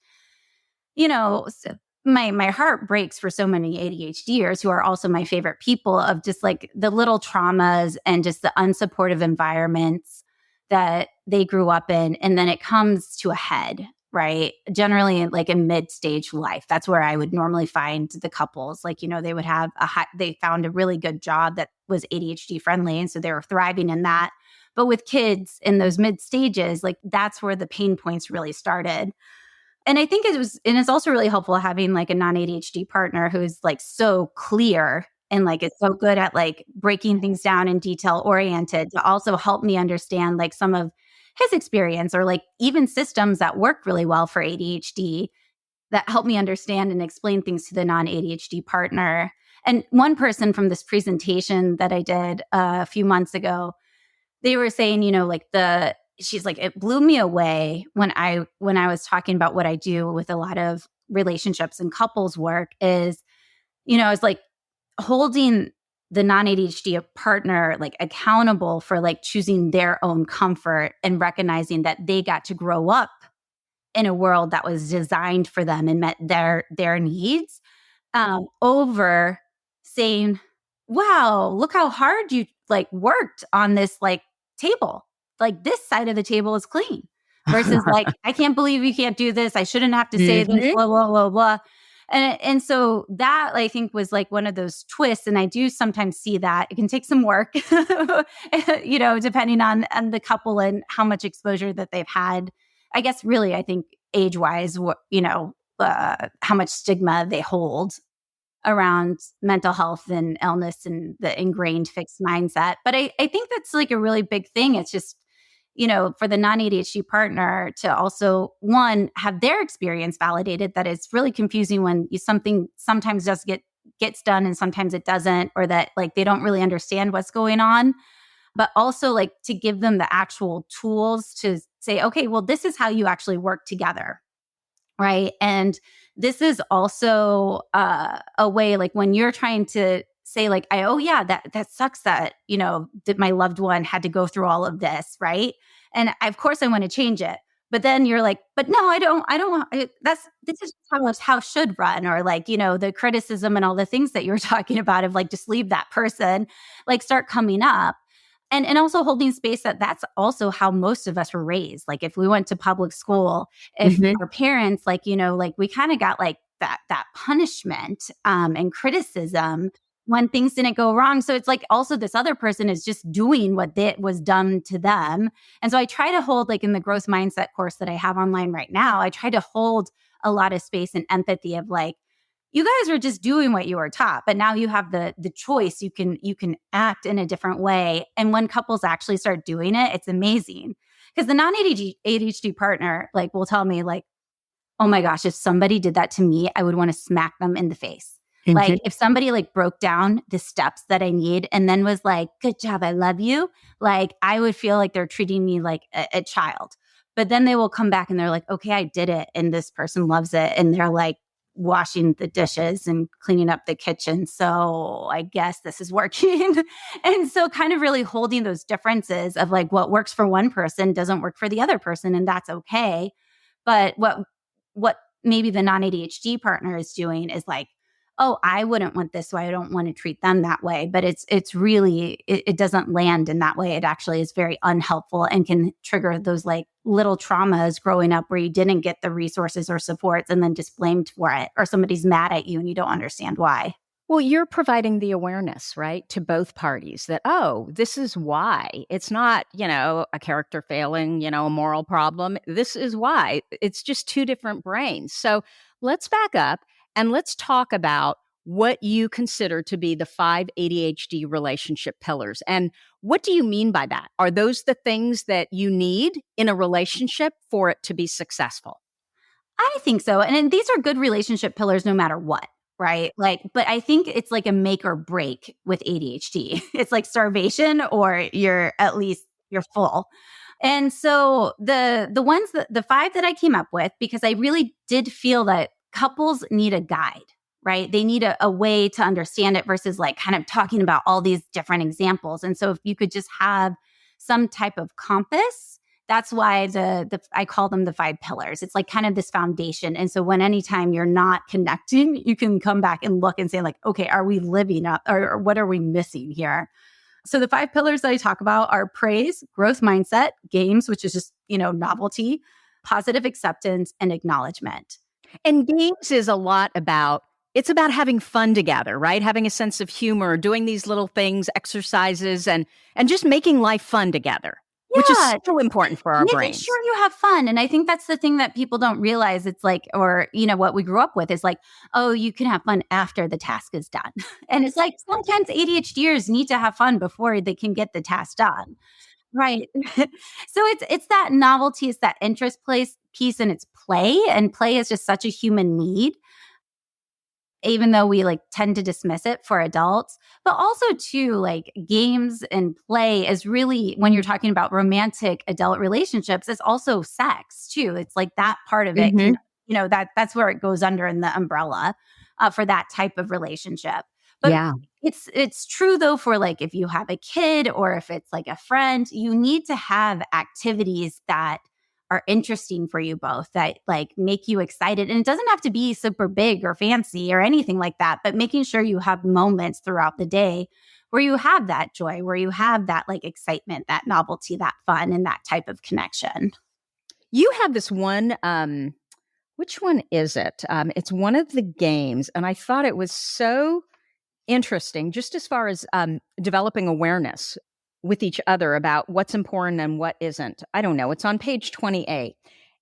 my heart breaks for so many ADHDers who are also my favorite people, of just like the little traumas and just the unsupportive environments that they grew up in. And then it comes to a head, right? Generally like in mid-stage life. That's where I would normally find the couples. Like, they would have they found a really good job that was ADHD friendly. And so they were thriving in that. But with kids in those mid stages, like that's where the pain points really started. And I think it's also really helpful having like a non-ADHD partner who's like so clear and like is so good at like breaking things down and detail oriented to also help me understand like some of his experience, or like even systems that work really well for ADHD that help me understand and explain things to the non-ADHD partner. And one person from this presentation that I did a few months ago, they were saying, she's like, it blew me away when I was talking about what I do with a lot of relationships and couples work is, it's like holding the non-ADHD partner like accountable for like choosing their own comfort and recognizing that they got to grow up in a world that was designed for them and met their needs, over saying, wow, look how hard you like worked on this like table. Like this side of the table is clean, versus like, I can't believe you can't do this. I shouldn't have to say this, blah, blah, blah, blah. And so that I think was like one of those twists. And I do sometimes see that it can take some work, depending on the couple and how much exposure that they've had. I guess really, I think age wise, how much stigma they hold around mental health and illness and the ingrained fixed mindset. But I think that's like a really big thing. It's just, for the non-ADHD partner to also, one, have their experience validated, that it's really confusing when something sometimes just gets done and sometimes it doesn't, or that like they don't really understand what's going on. But also like to give them the actual tools to say, okay, well, this is how you actually work together. Right. And this is also a way, like when you're trying to say like, that sucks that, that my loved one had to go through all of this. Right. And of course I want to change it. But then you're like, but no, I don't want, this is how a house should run. Or like, the criticism and all the things that you're talking about of like, just leave that person, like start coming up. And also holding space that's also how most of us were raised. Like if we went to public school, if our parents, like, like we kind of got like that punishment and criticism when things didn't go wrong. So it's like also this other person is just doing what was done to them. And so I try to hold, like in the growth mindset course that I have online right now, I try to hold a lot of space and empathy of like, you guys are just doing what you were taught, but now you have the choice. You can act in a different way. And when couples actually start doing it, it's amazing. Because the non-ADHD partner like will tell me like, oh my gosh, if somebody did that to me, I would want to smack them in the face. Like if somebody like broke down the steps that I need and then was like, good job, I love you. Like I would feel like they're treating me like a child. But then they will come back and they're like, okay, I did it. And this person loves it. And they're like, washing the dishes and cleaning up the kitchen. So I guess this is working. And so kind of really holding those differences of like what works for one person doesn't work for the other person. And that's okay. But what maybe the non-ADHD partner is doing is like, oh, I wouldn't want this, so I don't want to treat them that way. But it's really, it doesn't land in that way. It actually is very unhelpful and can trigger those like little traumas growing up where you didn't get the resources or supports and then just blamed for it, or somebody's mad at you and you don't understand why. Well, you're providing the awareness, right, to both parties that, oh, this is why. It's not, a character failing, a moral problem. This is why. It's just two different brains. So let's back up and let's talk about what you consider to be the 5 ADHD relationship pillars. And what do you mean by that? Are those the things that you need in a relationship for it to be successful? I think so. And these are good relationship pillars no matter what, right? Like, but I think it's like a make or break with ADHD. It's like starvation or you're full. And so the ones that the 5 that I came up with, because I really did feel that couples need a guide, right? They need a way to understand it versus like kind of talking about all these different examples. And so if you could just have some type of compass, that's why the I call them the 5 pillars. It's like kind of this foundation. And so when anytime you're not connecting, you can come back and look and say like, okay, are we living up or what are we missing here? So the 5 pillars that I talk about are praise, growth mindset, games, which is just, novelty, positive acceptance, and acknowledgement. And games is a lot about it's about having fun together, right? Having a sense of humor, doing these little things, exercises, and just making life fun together, which is Yeah, so important for our making brains. sure you have fun. And I think that's the thing that people don't realize. It's like, or, what we grew up with is like, oh, you can have fun after the task is done. And it's like sometimes ADHDers need to have fun before they can get the task done. Right. So it's that novelty, it's that interest place piece and it's play. And play is just such a human need, even though we like tend to dismiss it for adults. But also too, like games and play is really when you're talking about romantic adult relationships, it's also sex too. It's like that part of it can, Mhm. that's where it goes under in the umbrella for that type of relationship. But Yeah. it's true though for like if you have a kid or if it's like a friend, you need to have activities that are interesting for you both that like make you excited. And it doesn't have to be super big or fancy or anything like that, but making sure you have moments throughout the day where you have that joy, where you have that like excitement, that novelty, that fun, and that type of connection. You have this one, which one is it? It's one of the games, and I thought it was so interesting, just as far as developing awareness with each other about what's important and what isn't. I don't know. It's on page 28.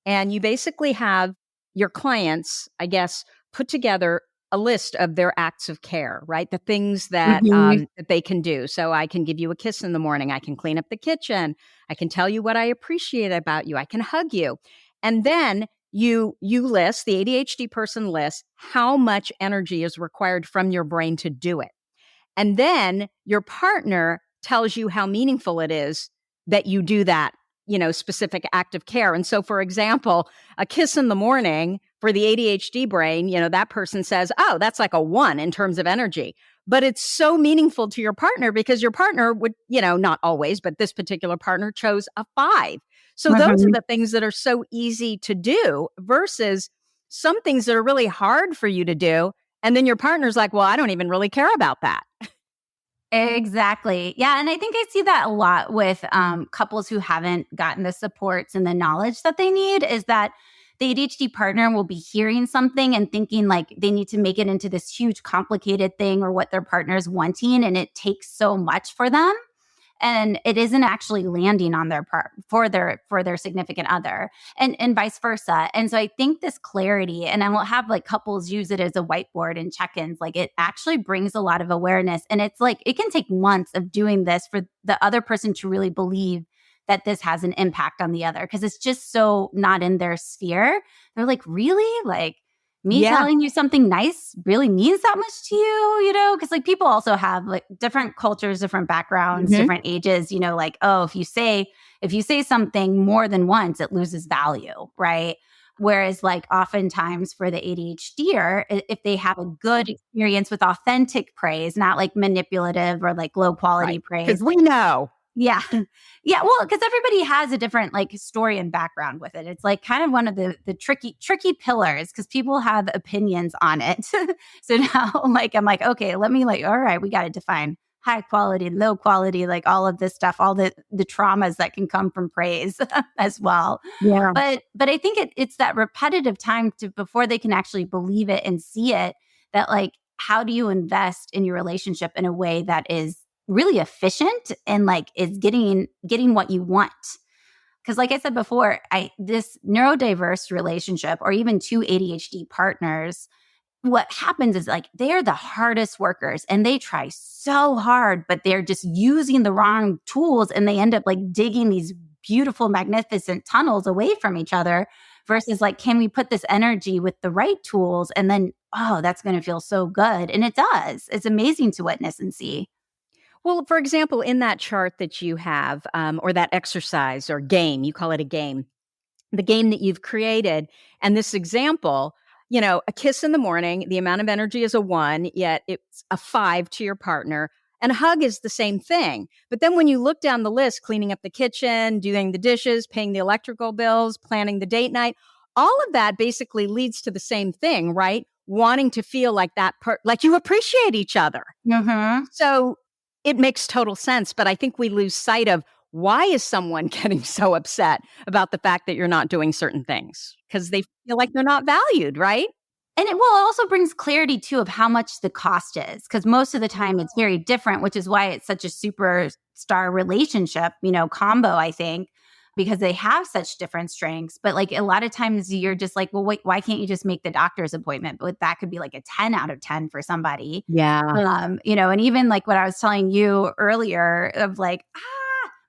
And you basically have your clients, I guess, put together a list of their acts of care, right? The things that Mhm. that they can do. So I can give you a kiss in the morning. I can clean up the kitchen. I can tell you what I appreciate about you. I can hug you. And then you list, the ADHD person lists how much energy is required from your brain to do it. And then your partner tells you how meaningful it is that you do that, specific act of care. And so, for example, a kiss in the morning for the ADHD brain, that person says, oh, that's like a 1 in terms of energy. But it's so meaningful to your partner because your partner would, not always, but this particular partner chose a 5. So those are Mhm. the things that are so easy to do versus some things that are really hard for you to do. And then your partner's like, well, I don't even really care about that. Exactly. Yeah. And I think I see that a lot with couples who haven't gotten the supports and the knowledge that they need is that the ADHD partner will be hearing something and thinking like they need to make it into this huge complicated thing or what their partner's wanting. And it takes so much for them and it isn't actually landing on their part for their significant other and vice versa. And so I think this clarity, and I will have like couples use it as a whiteboard and check-ins, like it actually brings a lot of awareness. And it's like it can take months of doing this for the other person to really believe that this has an impact on the other because it's just so not in their sphere. They're like, really? Like me Yeah. telling you something nice really means that much to you, because like people also have like different cultures, different backgrounds, Mhm. different ages, like, oh, if you say something more than once, it loses value, right? Whereas like oftentimes for the ADHDer, if they have a good experience with authentic praise, not like manipulative or like low quality Right. Because praise. we know. Yeah. Yeah, well, because everybody has a different like story and background with it. It's like kind of one of the tricky pillars because people have opinions on it. So now like I'm like, okay, let me like, all right, we got to define high quality, low quality, like all of this stuff, all the traumas that can come from praise as well. Yeah. But I think it's that repetitive time to before they can actually believe it and see it that like how do you invest in your relationship in a way that is really efficient and like is getting what you want? Because like I said before, this neurodiverse relationship or even two ADHD partners, what happens is like they're the hardest workers and they try so hard, but they're just using the wrong tools and they end up like digging these beautiful, magnificent tunnels away from each other versus like, can we put this energy with the right tools? And then, oh, that's going to feel so good. And it does. It's amazing to witness and see. Well, for example, in that chart that you have, or that exercise or game, you call it a game, the game that you've created, and this example, a kiss in the morning, the amount of energy is a 1, yet it's a 5 to your partner. And a hug is the same thing. But then when you look down the list, cleaning up the kitchen, doing the dishes, paying the electrical bills, planning the date night, all of that basically leads to the same thing, right? Wanting to feel like like you appreciate each other. Mm-hmm. So it makes total sense. But I think we lose sight of why is someone getting so upset about the fact that you're not doing certain things? Because they feel like they're not valued, right? And it also brings clarity too of how much the cost is. Because most of the time it's very different, which is why it's such a superstar relationship, combo, I think, because they have such different strengths. But like a lot of times you're just like, well, wait, why can't you just make the doctor's appointment? But that could be like a 10 out of 10 for somebody. Yeah. And even like what I was telling you earlier of like,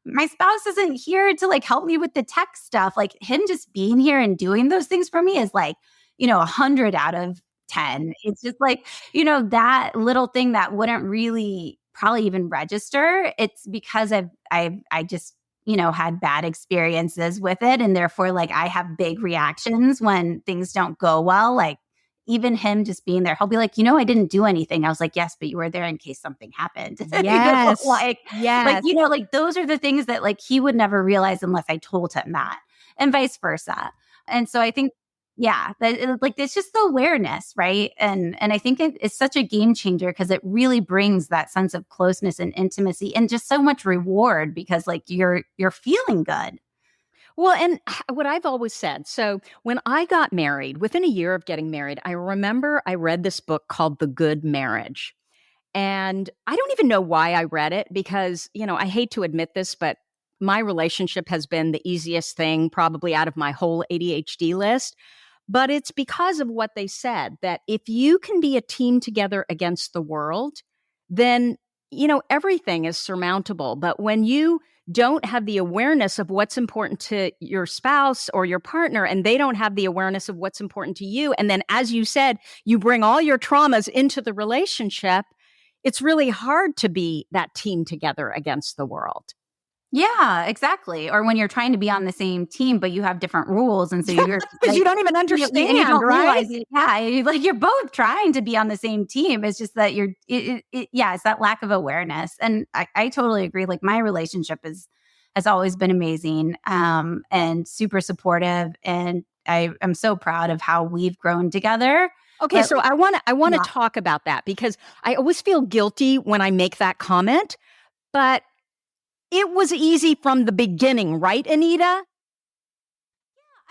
my spouse isn't here to like help me with the tech stuff. Like him just being here and doing those things for me is like, 100 out of 10. It's just like, that little thing that wouldn't really probably even register. It's because I just, had bad experiences with it. And therefore, like I have big reactions when things don't go well. Like even him just being there, he'll be like, I didn't do anything. I was like, yes, but you were there in case something happened. Yes. Like, like those are the things that like he would never realize unless I told him that, and vice versa. And so I think, like it's just the awareness, right? And I think it's such a game changer because it really brings that sense of closeness and intimacy and just so much reward because like you're feeling good. Well, and what I've always said, so when I got married, within a year of getting married, I remember I read this book called The Good Marriage. And I don't even know why I read it because, I hate to admit this, but my relationship has been the easiest thing probably out of my whole ADHD list. But it's because of what they said, that if you can be a team together against the world, then, everything is surmountable. But when you don't have the awareness of what's important to your spouse or your partner, and they don't have the awareness of what's important to you, and then, as you said, you bring all your traumas into the relationship, it's really hard to be that team together against the world. Yeah, exactly. Or when you're trying to be on the same team, but you have different rules. And so you're because like, you don't even understand, you don't right? realize it. Yeah. You're both trying to be on the same team. It's just that it's that lack of awareness. And I totally agree. Like my relationship has always been amazing, and super supportive. And I'm so proud of how we've grown together. Okay. So I want to talk about that because I always feel guilty when I make that comment, but it was easy from the beginning, right, Anita? I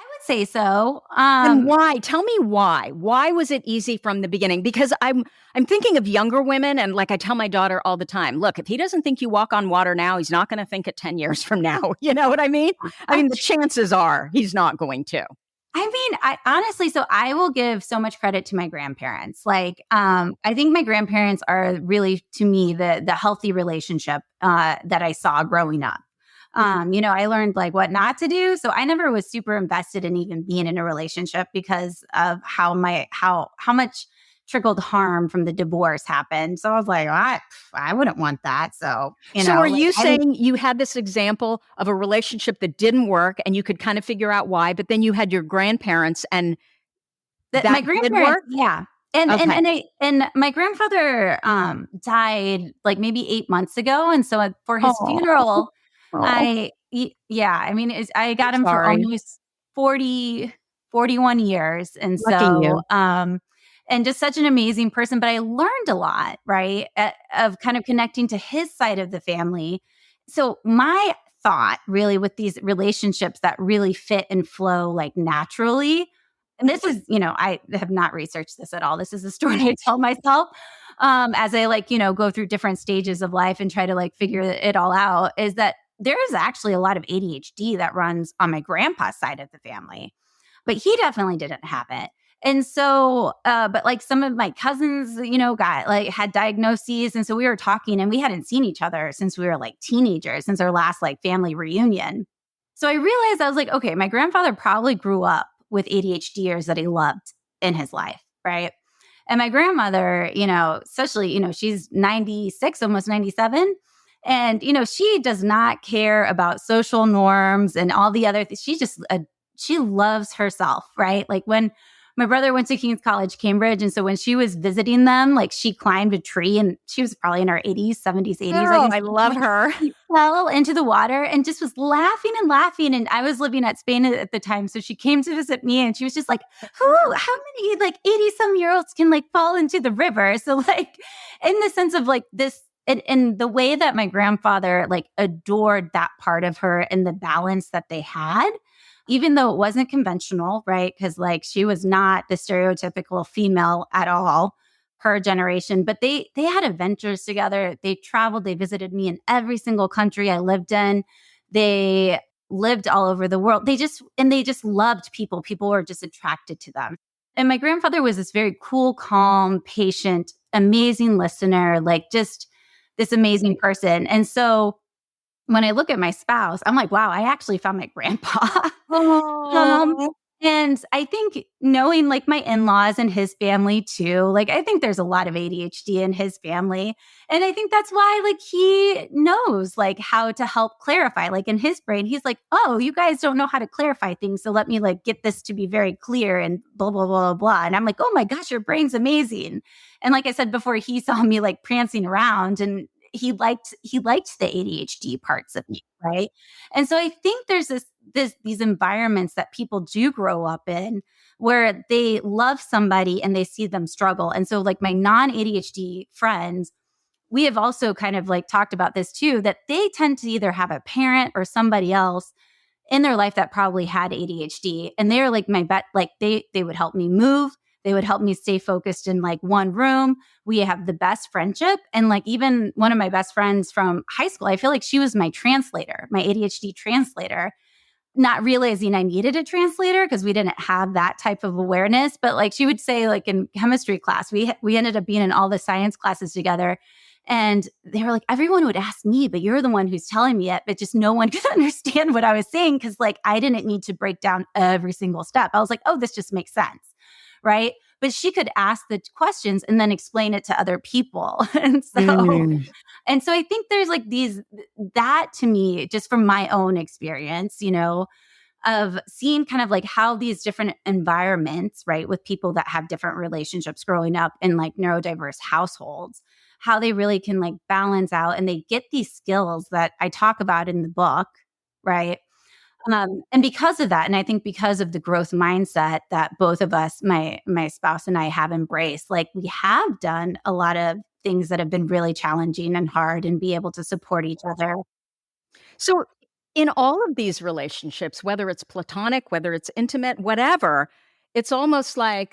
would say so. And why? Tell me why. Why was it easy from the beginning? Because I'm thinking of younger women, and like I tell my daughter all the time, look, if he doesn't think you walk on water now, he's not going to think it 10 years from now. You know what I mean? The chances are he's not going to. I honestly, so I will give so much credit to my grandparents. Like, I think my grandparents are really, to me, the healthy relationship that I saw growing up. I learned like what not to do. So I never was super invested in even being in a relationship because of how much trickled harm from the divorce happened. So I was like, I wouldn't want that. So, are you saying you had this example of a relationship that didn't work and you could kind of figure out why, but then you had your grandparents and that my grandparents, work? yeah. And my grandfather died like maybe 8 months ago. And so for his funeral, I got him for almost 41 years. And Lucky you. and just such an amazing person. But I learned a lot, right, of kind of connecting to his side of the family. So my thought really with these relationships that really fit and flow like naturally And this is, I have not researched this at all. This is a story I tell myself as I go through different stages of life and try to figure it all out, is that there is actually a lot of ADHD that runs on my grandpa's side of the family, but he definitely didn't have it. And so, but some of my cousins, got had diagnoses. And so we were talking and we hadn't seen each other since we were teenagers, since our last family reunion. So I realized, I was like, okay, my grandfather probably grew up with ADHDers that he loved in his life, right? And my grandmother, especially, she's 96, almost 97. And, she does not care about social norms and all the other things. She just, she loves herself, right? When my brother went to King's College, Cambridge. And so when she was visiting them, she climbed a tree, and she was probably in her 80s, 70s, 80s. Oh, I love her. She fell into the water and just was laughing and laughing. And I was living at Spain at the time. So she came to visit me and she was just like, how many 80-some-year-olds can fall into the river? So in the sense of this, and the way that my grandfather adored that part of her and the balance that they had, even though it wasn't conventional, right? Because she was not the stereotypical female at all, her generation, but they had adventures together. They traveled, they visited me in every single country I lived in. They lived all over the world. They just loved people. People were just attracted to them. And my grandfather was this very cool, calm, patient, amazing listener, just this amazing person. And so when I look at my spouse, I'm like, wow, I actually found my grandpa. And I think knowing my in-laws and his family too, I think there's a lot of ADHD in his family. And I think that's why he knows how to help clarify. In his brain, he's like, oh, you guys don't know how to clarify things. So let me get this to be very clear and blah, blah, blah, blah. And I'm like, oh my gosh, your brain's amazing. And like I said before, he saw me prancing around, and he liked the ADHD parts of me, right? And so I think there's these environments that people do grow up in where they love somebody and they see them struggle. And so my non-ADHD friends, we have also kind of talked about this too, that they tend to either have a parent or somebody else in their life that probably had ADHD. And they're my bet, they would help me move. They would help me stay focused in one room. We have the best friendship. And even one of my best friends from high school, I feel like she was my translator, my ADHD translator, not realizing I needed a translator because we didn't have that type of awareness. But she would say in chemistry class, we ended up being in all the science classes together. And they were like, everyone would ask me, but you're the one who's telling me it. But just no one could understand what I was saying because I didn't need to break down every single step. I was like, oh, this just makes sense. Right. But she could ask the questions and then explain it to other people. And so I think there's that to me, just from my own experience, of seeing kind of how these different environments, right, with people that have different relationships growing up in neurodiverse households, how they really can balance out, and they get these skills that I talk about in the book, right? And because of that, and I think because of the growth mindset that both of us, my spouse and I, have embraced, we have done a lot of things that have been really challenging and hard, and be able to support each other. So in all of these relationships, whether it's platonic, whether it's intimate, whatever, it's almost I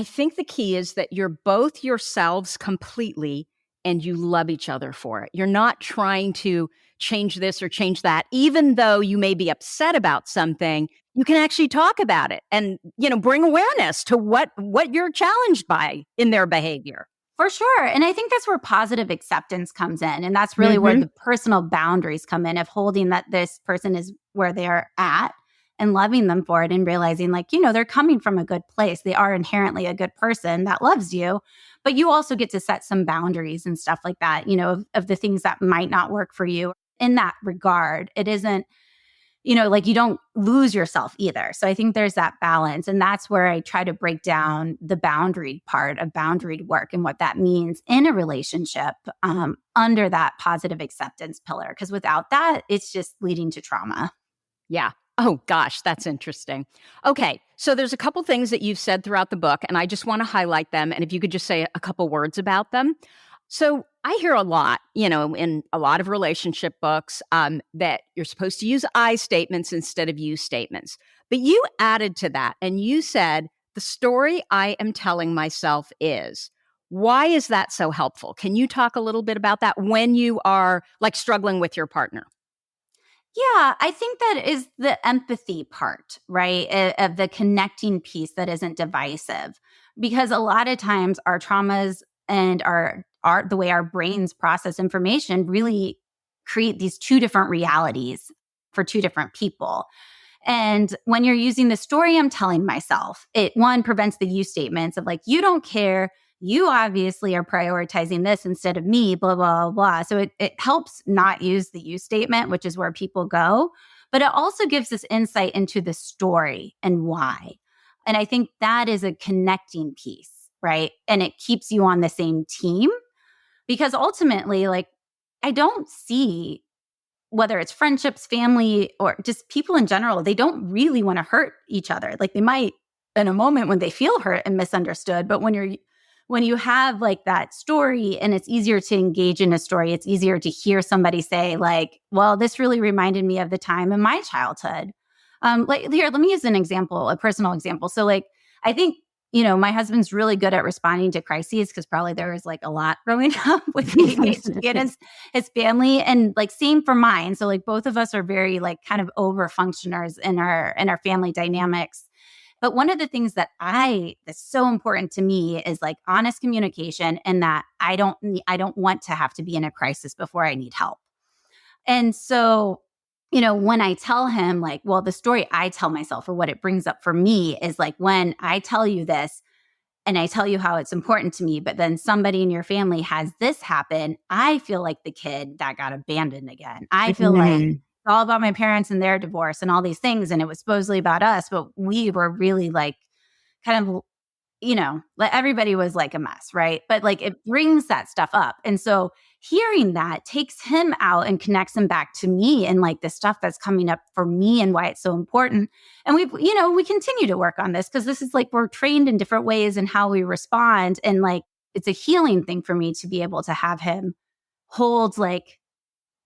think the key is that you're both yourselves completely and you love each other for it. You're not trying to change this or change that. Even though you may be upset about something, you can actually talk about it and, bring awareness to what you're challenged by in their behavior. For sure. And I think that's where positive acceptance comes in. And that's really where the personal boundaries come in, of holding that this person is where they're at and loving them for it, and realizing they're coming from a good place. They are inherently a good person that loves you, but you also get to set some boundaries and stuff like that, of the things that might not work for you. In that regard, it isn't, you don't lose yourself either. So I think there's that balance. And that's where I try to break down the boundary part of boundaried work and what that means in a relationship under that positive acceptance pillar. Because without that, it's just leading to trauma. Yeah. Oh, gosh, that's interesting. Okay. So there's a couple things that you've said throughout the book, and I just want to highlight them. And if you could just say a couple words about them. So I hear a lot, in a lot of relationship books, that you're supposed to use I statements instead of you statements. But you added to that and you said, the story I am telling myself is. Why is that so helpful? Can you talk a little bit about that when you are like struggling with your partner? Yeah, I think that is the empathy part, right? Of the connecting piece that isn't divisive. Because a lot of times our traumas and our the way our brains process information really create these two different realities for two different people. And when you're using the story I'm telling myself, it one prevents the you statements of like, you don't care. You obviously are prioritizing this instead of me, blah, blah, blah. So it helps not use the you statement, which is where people go. But it also gives us insight into the story and why. And I think that is a connecting piece, right? And it keeps you on the same team because ultimately, like, I don't see whether it's friendships, family, or just people in general, they don't really want to hurt each other. Like they might in a moment when they feel hurt and misunderstood, but when you have like that story and it's easier to engage in a story, it's easier to hear somebody say like, well, this really reminded me of the time in my childhood. Like here, let me use an example, a personal example. So like, I think, my husband's really good at responding to crises because probably there was like a lot growing up with ADHD and his family, and like same for mine. So like both of us are very like kind of over functioners in our family dynamics. But one of the things that's so important to me is like honest communication, and that I don't want to have to be in a crisis before I need help. And so, when I tell him like, well, the story I tell myself or what it brings up for me is like, when I tell you this and I tell you how it's important to me, but then somebody in your family has this happen, I feel like the kid that got abandoned again. I feel like it's all about my parents and their divorce and all these things. And it was supposedly about us, but we were really like kind of, like everybody was like a mess, right? But like it brings that stuff up. And so hearing that takes him out and connects him back to me and like the stuff that's coming up for me and why it's so important. And we continue to work on this because this is like we're trained in different ways and how we respond. And like it's a healing thing for me to be able to have him hold like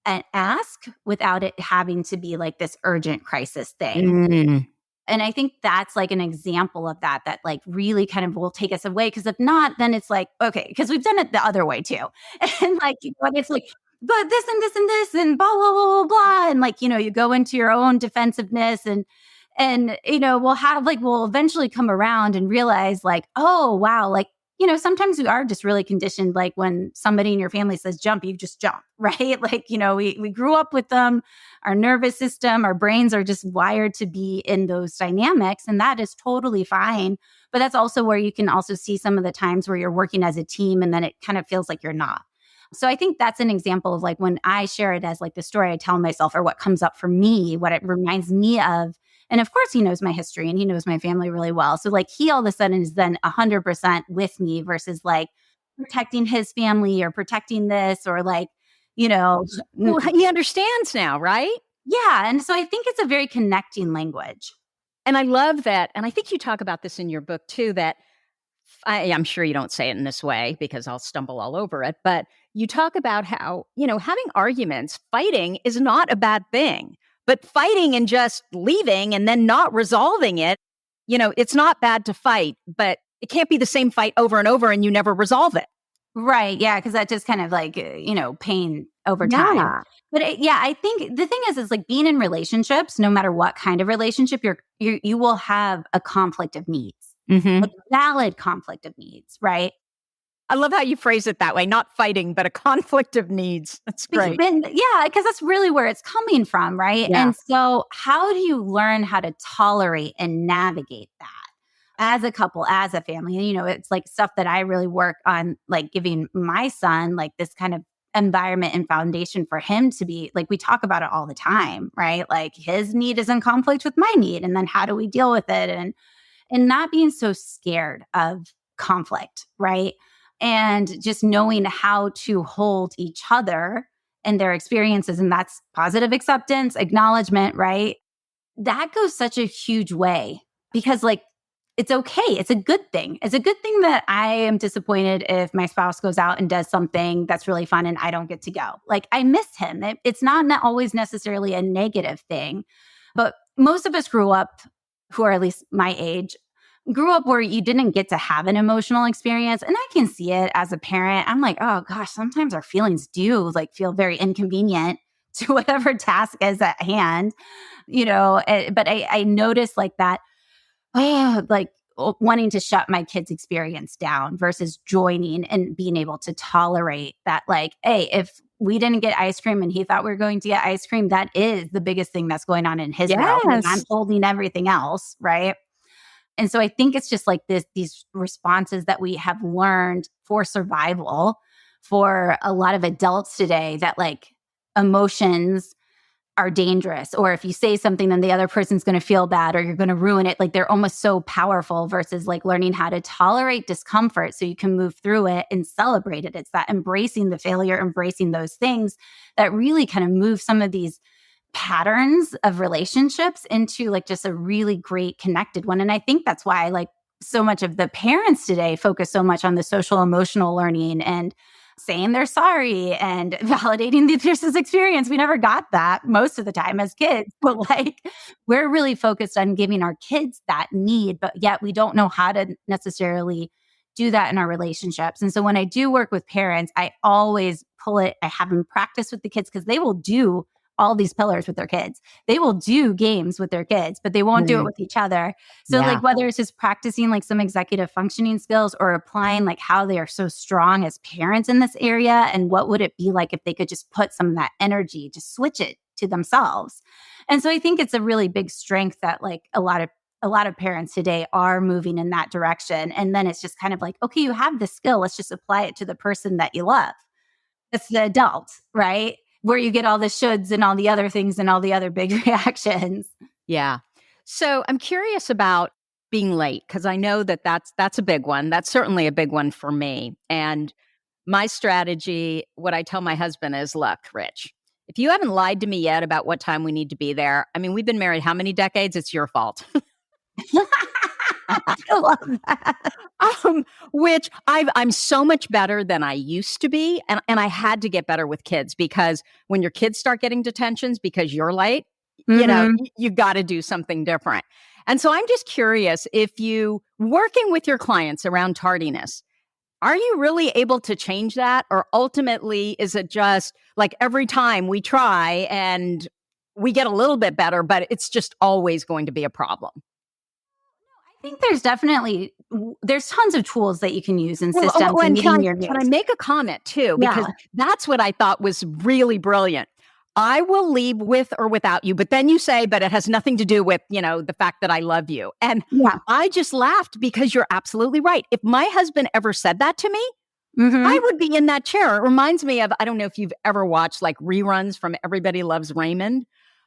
an ask without it having to be like this urgent crisis thing. And I think that's like an example of that like really kind of will take us away. Because if not, then it's like, okay, because we've done it the other way too. And like, but it's like, but this and this and this and blah, blah, blah, blah, blah. And like, you go into your own defensiveness and we'll eventually come around and realize like, oh, wow, like, sometimes we are just really conditioned. Like when somebody in your family says jump, you just jump, right? Like, we grew up with them. Our nervous system, our brains are just wired to be in those dynamics. And that is totally fine. But that's also where you can also see some of the times where you're working as a team and then it kind of feels like you're not. So I think that's an example of like when I share it as like the story I tell myself or what comes up for me, what it reminds me of. And of course, he knows my history and he knows my family really well. So like he all of a sudden is then 100% with me versus like protecting his family or protecting this or like, Well, he understands now, right? Yeah. And so I think it's a very connecting language. And I love that. And I think you talk about this in your book too, that I'm sure you don't say it in this way because I'll stumble all over it, but you talk about how, having arguments, fighting is not a bad thing. But fighting and just leaving and then not resolving it, it's not bad to fight, but it can't be the same fight over and over and you never resolve it. Right. Yeah. Because that just kind of like, pain over time. Yeah. But I think the thing is like being in relationships, no matter what kind of relationship you will have a conflict of needs, a valid conflict of needs. Right. I love how you phrase it that way, not fighting, but a conflict of needs. That's great. Because that's really where it's coming from, right? Yeah. And so how do you learn how to tolerate and navigate that as a couple, as a family? And, it's like stuff that I really work on, like giving my son like this kind of environment and foundation for him to be like, we talk about it all the time, right? Like his need is in conflict with my need. And then how do we deal with it? And not being so scared of conflict, right? And just knowing how to hold each other and their experiences. And that's positive acceptance, acknowledgement, right? That goes such a huge way because like, it's okay. It's a good thing. It's a good thing that I am disappointed if my spouse goes out and does something that's really fun and I don't get to go. Like I miss him. It's not always necessarily a negative thing, but most of us grew up who are at least my age, grew up where you didn't get to have an emotional experience. And I can see it as a parent. I'm like, oh gosh, sometimes our feelings do like feel very inconvenient to whatever task is at hand, but I noticed like that, like wanting to shut my kids' experience down versus joining and being able to tolerate that. Like, hey, if we didn't get ice cream and he thought we were going to get ice cream, that is the biggest thing that's going on in his world. And I'm Yes. holding everything else, right? And so I think it's just like these responses that we have learned for survival for a lot of adults today, that like emotions are dangerous, or if you say something, then the other person's going to feel bad or you're going to ruin it. Like they're almost so powerful versus like learning how to tolerate discomfort so you can move through it and celebrate it. It's that embracing the failure, embracing those things that really kind of move some of these patterns of relationships into like just a really great connected one. And I think that's why like so much of the parents today focus so much on the social emotional learning and saying they're sorry and validating the person's experience. We never got that most of the time as kids, but like we're really focused on giving our kids that need, but yet we don't know how to necessarily do that in our relationships. And so when I do work with parents, I always I have them practice with the kids because they will do all these pillars with their kids. They will do games with their kids, but they won't do it with each other. So like whether it's just practicing like some executive functioning skills or applying like how they are so strong as parents in this area, and what would it be like if they could just put some of that energy, just switch it to themselves. And so I think it's a really big strength that like a lot of parents today are moving in that direction. And then it's just kind of like, okay, you have the skill, let's just apply it to the person that you love. It's the adult, right? Where you get all the shoulds and all the other things and all the other big reactions. Yeah. So I'm curious about being late, because I know that's a big one. That's certainly a big one for me. And my strategy, what I tell my husband is, look, Rich, if you haven't lied to me yet about what time we need to be there, I mean, we've been married how many decades? It's your fault. I love that. Which I'm so much better than I used to be. And I had to get better with kids, because when your kids start getting detentions because you're late, you got to do something different. And so I'm just curious, if you working with your clients around tardiness, are you really able to change that? Or ultimately, is it just like every time we try and we get a little bit better, but it's just always going to be a problem? I think there's tons of tools that you can use in systems and meeting your needs. Can I make a comment too? Because that's what I thought was really brilliant. I will leave with or without you, but then you say, but it has nothing to do with, the fact that I love you. And I just laughed, because you're absolutely right. If my husband ever said that to me, I would be in that chair. It reminds me of, I don't know if you've ever watched like reruns from Everybody Loves Raymond,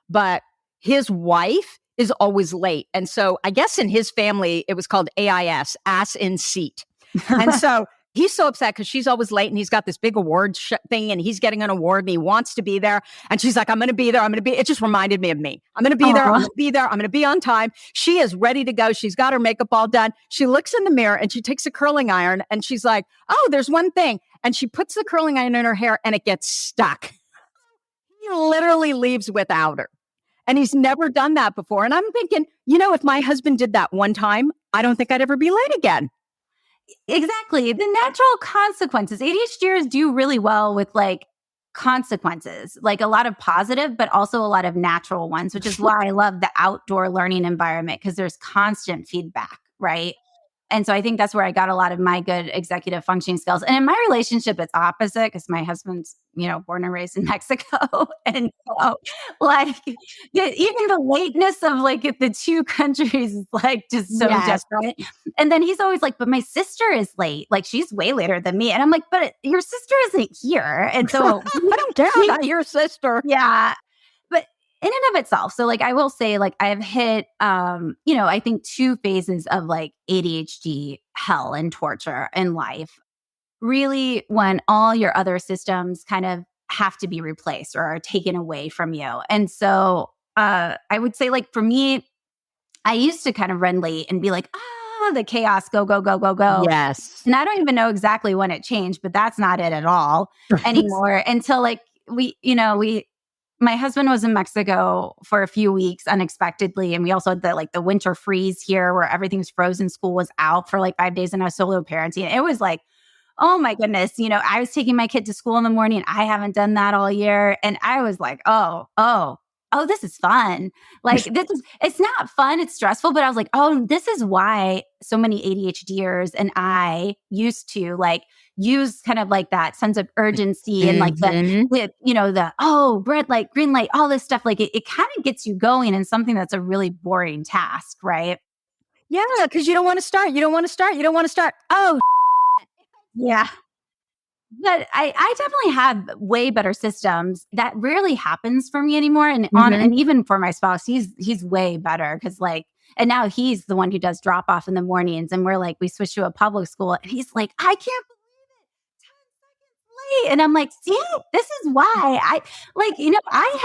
but his wife is always late. And so I guess in his family, it was called AIS, ass in seat. And so he's so upset because she's always late, and he's got this big award thing, and he's getting an award and he wants to be there. And she's like, I'm going to be there. It just reminded me of me. I'm going to be there. I'm going to be there. I'm going to be on time. She is ready to go. She's got her makeup all done. She looks in the mirror and she takes a curling iron and she's like, oh, there's one thing. And she puts the curling iron in her hair and it gets stuck. He literally leaves without her. And he's never done that before. And I'm thinking, if my husband did that one time, I don't think I'd ever be late again. Exactly. The natural consequences. ADHDers do really well with like consequences, like a lot of positive, but also a lot of natural ones, which is why I love the outdoor learning environment, because there's constant feedback, right? And so I think that's where I got a lot of my good executive functioning skills. And in my relationship, it's opposite, because my husband's, born and raised in Mexico. And so like even the lateness of like the two countries is like just so different. And then he's always like, but my sister is late. Like she's way later than me. And I'm like, but your sister isn't here. And so I don't care about your sister. Yeah. But in and of itself. So like, I will say like I've hit, I think 2 phases of like ADHD hell and torture in life. Really, when all your other systems kind of have to be replaced or are taken away from you. And so I would say like for me, I used to kind of run late and be like, the chaos, go, go, go, go, go. Yes. And I don't even know exactly when it changed, but that's not it at all anymore until like we my husband was in Mexico for a few weeks unexpectedly. And we also had the winter freeze here where everything's frozen. School was out for like 5 days and I was solo parenting. It was like, oh my goodness. I was taking my kid to school in the morning. I haven't done that all year. And I was like, oh, this is fun. It's not fun. It's stressful. But I was like, oh, this is why so many ADHDers and I used to use kind of like that sense of urgency and like red light, green light, all this stuff. Like it kind of gets you going in something that's a really boring task, right? Yeah, because you don't want to start. You don't want to start. You don't want to start. Oh, yeah. But I definitely have way better systems. That rarely happens for me anymore. And and even for my spouse, he's way better because and now he's the one who does drop off in the mornings. And we switched to a public school and he's like, I can't believe it. 10 seconds late. And I'm like, see, this is why I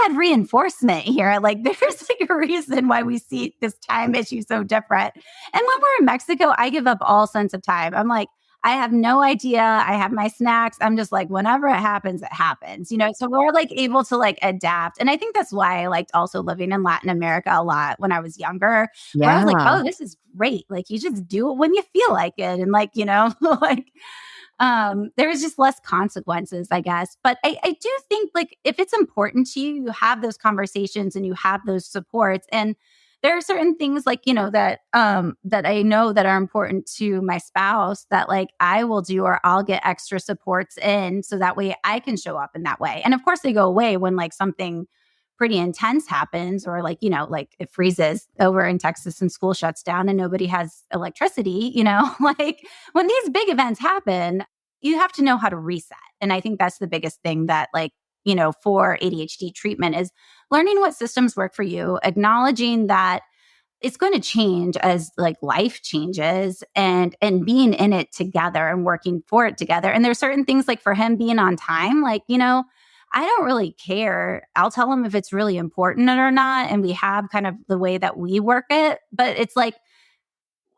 had reinforcement here. There's a reason why we see this time issue so different. And when we're in Mexico, I give up all sense of time. I'm like, I have no idea. I have my snacks. I'm just like, whenever it happens, it happens, So we're able to adapt. And I think that's why I liked also living in Latin America a lot when I was younger. Yeah. Where I was like, oh, this is great. You just do it when you feel like it. And there was just less consequences, I guess. But I do think if it's important to you, you have those conversations and you have those supports. And there are certain things that I know that are important to my spouse that I will do, or I'll get extra supports in so that way I can show up in that way. And of course they go away when something pretty intense happens or it freezes over in Texas and school shuts down and nobody has electricity, when these big events happen, you have to know how to reset. And I think that's the biggest thing that for ADHD treatment is learning what systems work for you, acknowledging that it's going to change as life changes and being in it together and working for it together. And there's certain things for him being on time, I don't really care. I'll tell him if it's really important or not. And we have kind of the way that we work it, but it's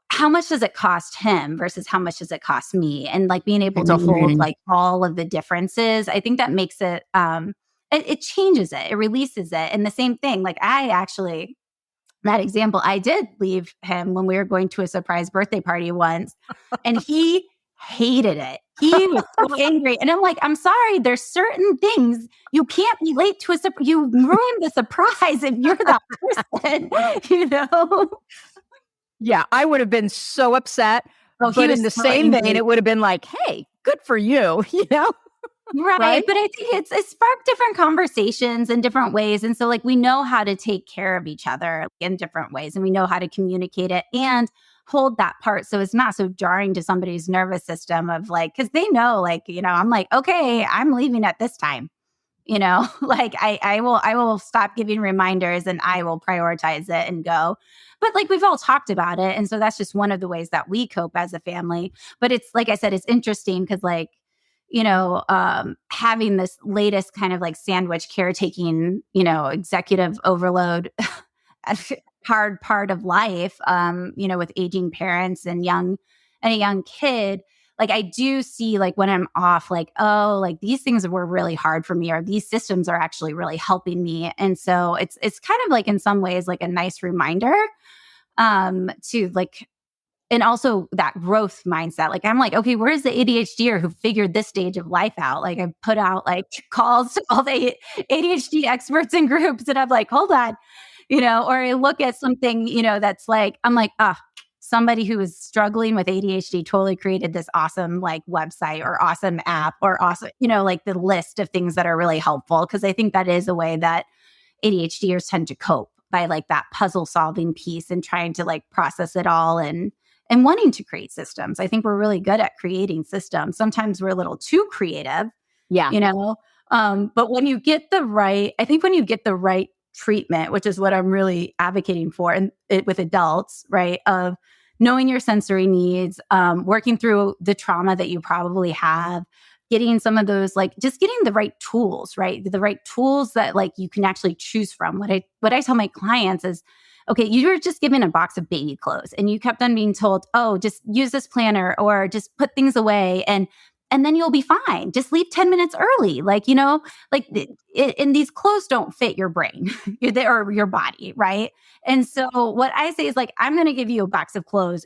how much does it cost him versus how much does it cost me? And being able to hold all of the differences, I think that makes it, it changes it, it releases it. And the same thing, that example, I did leave him when we were going to a surprise birthday party once and he hated it. He was so angry. And I'm like, I'm sorry, there's certain things you can't be late to you ruin the surprise if you're that person, Yeah, I would have been so upset. Oh, but in the same vein, it would have been like, hey, good for you, Right. But I think it sparked different conversations in different ways. And so we know how to take care of each other in different ways and we know how to communicate it and hold that part. So it's not so jarring to somebody's nervous system of because they know, I'm like, okay, I'm leaving at this time. I will stop giving reminders and I will prioritize it and go. But we've all talked about it. And so that's just one of the ways that we cope as a family. But it's I said, it's interesting because having this latest kind of sandwich caretaking, executive overload, hard part of life, with aging parents and a young kid. I do see when I'm off, these things were really hard for me, or these systems are actually really helping me. And so it's kind of in some ways a nice reminder to and also that growth mindset. I'm okay, where's the ADHDer who figured this stage of life out? I put out calls to all the ADHD experts and groups and I'm hold on, or I look at something, that's I'm somebody who is struggling with ADHD totally created this awesome website or awesome app or awesome, the list of things that are really helpful. Cause I think that is a way that ADHDers tend to cope by that puzzle solving piece and trying to process it all and wanting to create systems. I think we're really good at creating systems. Sometimes we're a little too creative, but when you get the right treatment, which is what I'm really advocating for and with adults, right? Of knowing your sensory needs, working through the trauma that you probably have, getting some of those, just getting the right tools, right? The right tools that you can actually choose from. What I tell my clients is, okay, you were just given a box of baby clothes and you kept on being told, oh, just use this planner or just put things away. And and then you'll be fine. Just leave 10 minutes early. Like, you know, like and these clothes don't fit your brain or your body. Right. And so what I say is like, I'm going to give you a box of clothes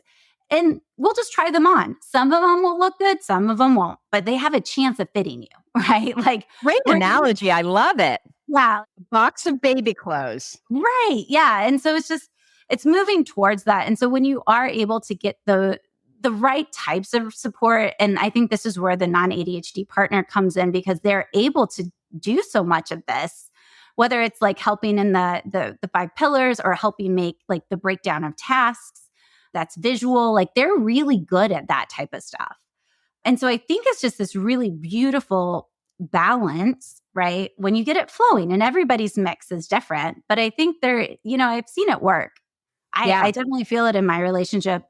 and we'll just try them on. Some of them will look good. Some of them won't, but they have a chance of fitting you. Right. Like Great analogy. I love it. yeah. Box of baby clothes. Right. Yeah. And so it's moving towards that. And so when you are able to get the right types of support, and I think this is where the non-ADHD partner comes in because they're able to do so much of this, whether it's like helping in the 5 pillars or helping make like the breakdown of tasks that's visual, like they're really good at that type of stuff. And so I think it's just this really beautiful balance, right? When you get it flowing, and everybody's mix is different, but I think I've seen it work. I definitely feel it in my relationship.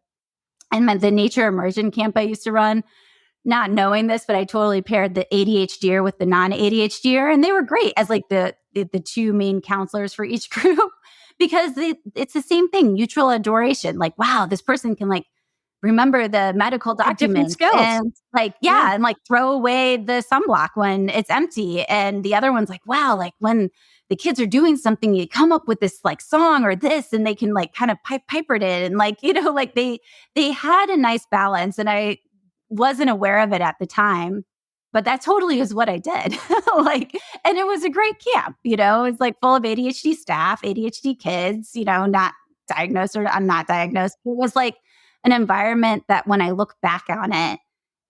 And the nature immersion camp I used to run, not knowing this, but I totally paired the ADHDer with the non-ADHDer, and they were great as like the 2 main counselors for each group because it's the same thing, mutual adoration. Like, wow, this person can like remember the medical documents and like, and like throw away the sunblock when it's empty. And the other one's like, wow, like when the kids are doing something, you come up with this like song or this, and they can like kind of piper it. And like, you know, like they had a nice balance, and I wasn't aware of it at the time, but that totally is what I did. Like, and it was a great camp, you know, it's like full of ADHD staff, ADHD kids, you know, not diagnosed or I'm not diagnosed. It was like an environment that when I look back on it,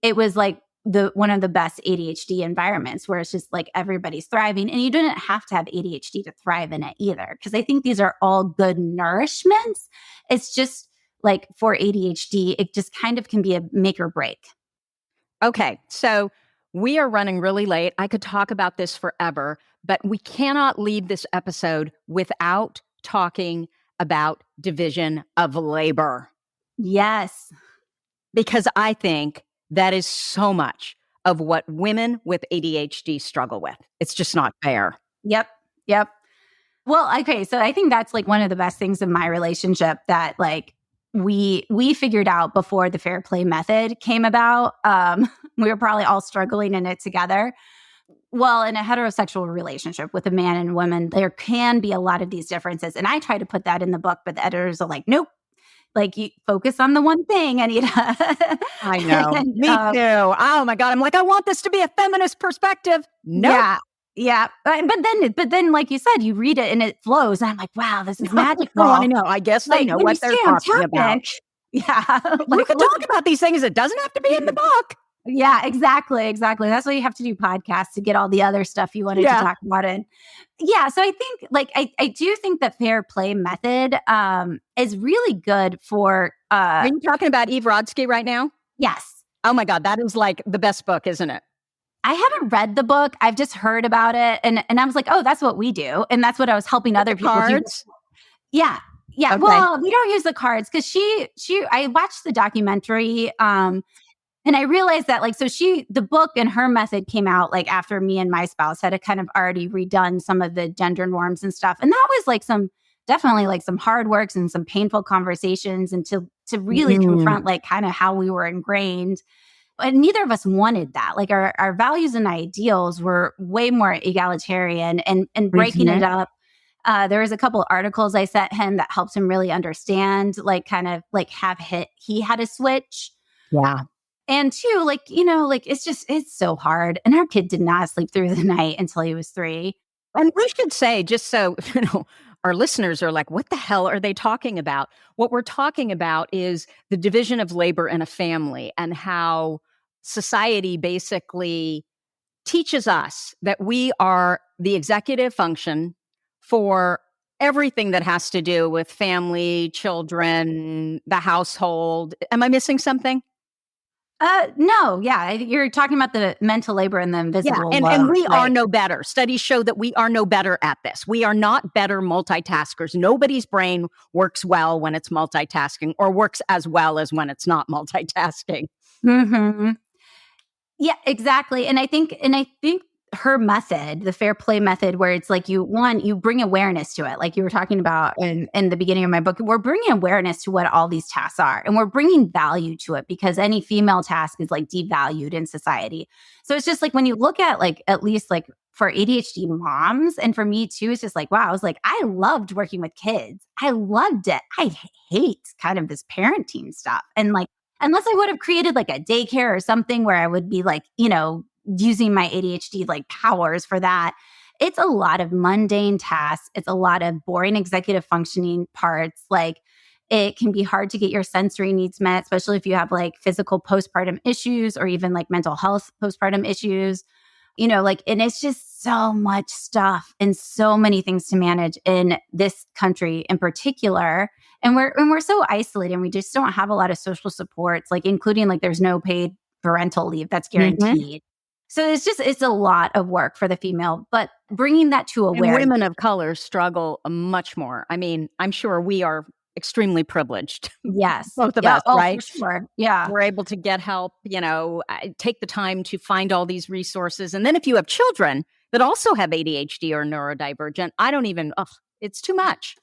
it was like one of the best ADHD environments where it's just like everybody's thriving, and you didn't have to have ADHD to thrive in it either. Cause I think these are all good nourishments. It's just like for ADHD, it just kind of can be a make or break. Okay. So we are running really late. I could talk about this forever, but we cannot leave this episode without talking about division of labor. Yes. Because I think that is so much of what women with ADHD struggle with. It's just not fair. Yep. Well, okay. So I think that's like one of the best things in my relationship that like we figured out before the fair play method came about. We were probably all struggling in it together. Well, in a heterosexual relationship with a man and woman, there can be a lot of these differences. And I try to put that in the book, but the editors are like, nope. Like you focus on the one thing, Anita. I know. And, me too. Oh my God. I'm like, I want this to be a feminist perspective. No. Yeah. But then, like you said, you read it and it flows. And I'm like, wow, this is magical. I know. I guess they know what they're talking about. Yeah. We can talk about these things. It doesn't have to be in the book. Yeah, exactly. That's why you have to do podcasts to get all the other stuff you wanted to talk about. And yeah, so I think like I do think the fair play method is really good for Are you talking about Eve Rodsky right now? Yes. Oh my God, that is like the best book, isn't it? I haven't read the book. I've just heard about it. And I was like, oh, that's what we do. And that's what I was helping other people do. Yeah. Okay. Well, we don't use the cards because I watched the documentary and I realized that like, so the book and her method came out like after me and my spouse had kind of already redone some of the gender norms and stuff. And that was like definitely like some hard works and some painful conversations and to really confront like kind of how we were ingrained. And neither of us wanted that. Like our values and ideals were way more egalitarian and breaking it up. There was a couple of articles I sent him that helped him really understand, like kind of like he had a switch. Yeah. And 2, like, you know, like it's so hard. And our kid did not sleep through the night until he was 3. And we should say, just so, you know, our listeners are like, what the hell are they talking about? What we're talking about is the division of labor in a family and how society basically teaches us that we are the executive function for everything that has to do with family, children, the household. Am I missing something? No, yeah. You're talking about the mental labor and the invisible load, and we are no better. Studies show that we are no better at this. We are not better multitaskers. Nobody's brain works well when it's multitasking or works as well as when it's not multitasking. Mm-hmm. Yeah, exactly. And I think her method, the fair play method, where it's like you bring awareness to it. Like you were talking about in the beginning of my book, we're bringing awareness to what all these tasks are, and we're bringing value to it, because any female task is like devalued in society. So it's just like when you look at like, at least like for ADHD moms, and for me too, it's just like, wow, I was like, I loved working with kids. I loved it. I hate kind of this parenting stuff. And like, unless I would have created like a daycare or something where I would be like, using my ADHD like powers for that. It's a lot of mundane tasks. It's a lot of boring executive functioning parts. Like it can be hard to get your sensory needs met, especially if you have like physical postpartum issues or even like mental health postpartum issues. And it's just so much stuff and so many things to manage in this country in particular. And we're so isolated, and we just don't have a lot of social supports, like including like there's no paid parental leave that's guaranteed. So it's a lot of work for the female, but bringing that to awareness. And women of color struggle much more. I mean, I'm sure we are extremely privileged. Yes. Both of us, right? For sure. Yeah. We're able to get help, take the time to find all these resources. And then if you have children that also have ADHD or neurodivergent, it's too much.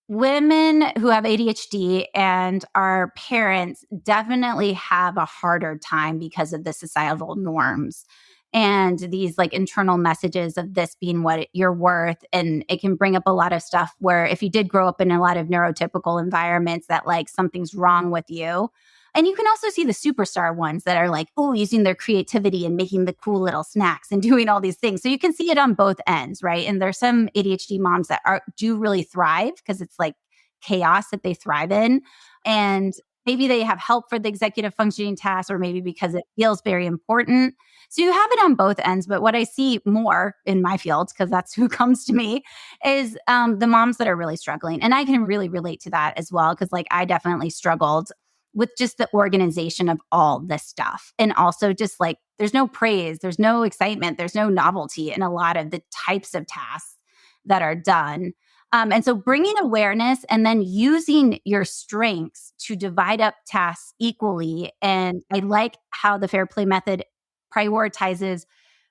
Women who have ADHD and are parents definitely have a harder time because of the societal norms and these like internal messages of this being what you're worth. And it can bring up a lot of stuff where if you did grow up in a lot of neurotypical environments, that like something's wrong with you. And you can also see the superstar ones that are like, using their creativity and making the cool little snacks and doing all these things. So you can see it on both ends, right? And there's some ADHD moms that do really thrive because it's like chaos that they thrive in. And maybe they have help for the executive functioning tasks, or maybe because it feels very important. So you have it on both ends. But what I see more in my field, because that's who comes to me, is the moms that are really struggling. And I can really relate to that as well, because like I definitely struggled with just the organization of all this stuff. And also just like, there's no praise, there's no excitement, there's no novelty in a lot of the types of tasks that are done. And so bringing awareness and then using your strengths to divide up tasks equally. And I like how the fair play method prioritizes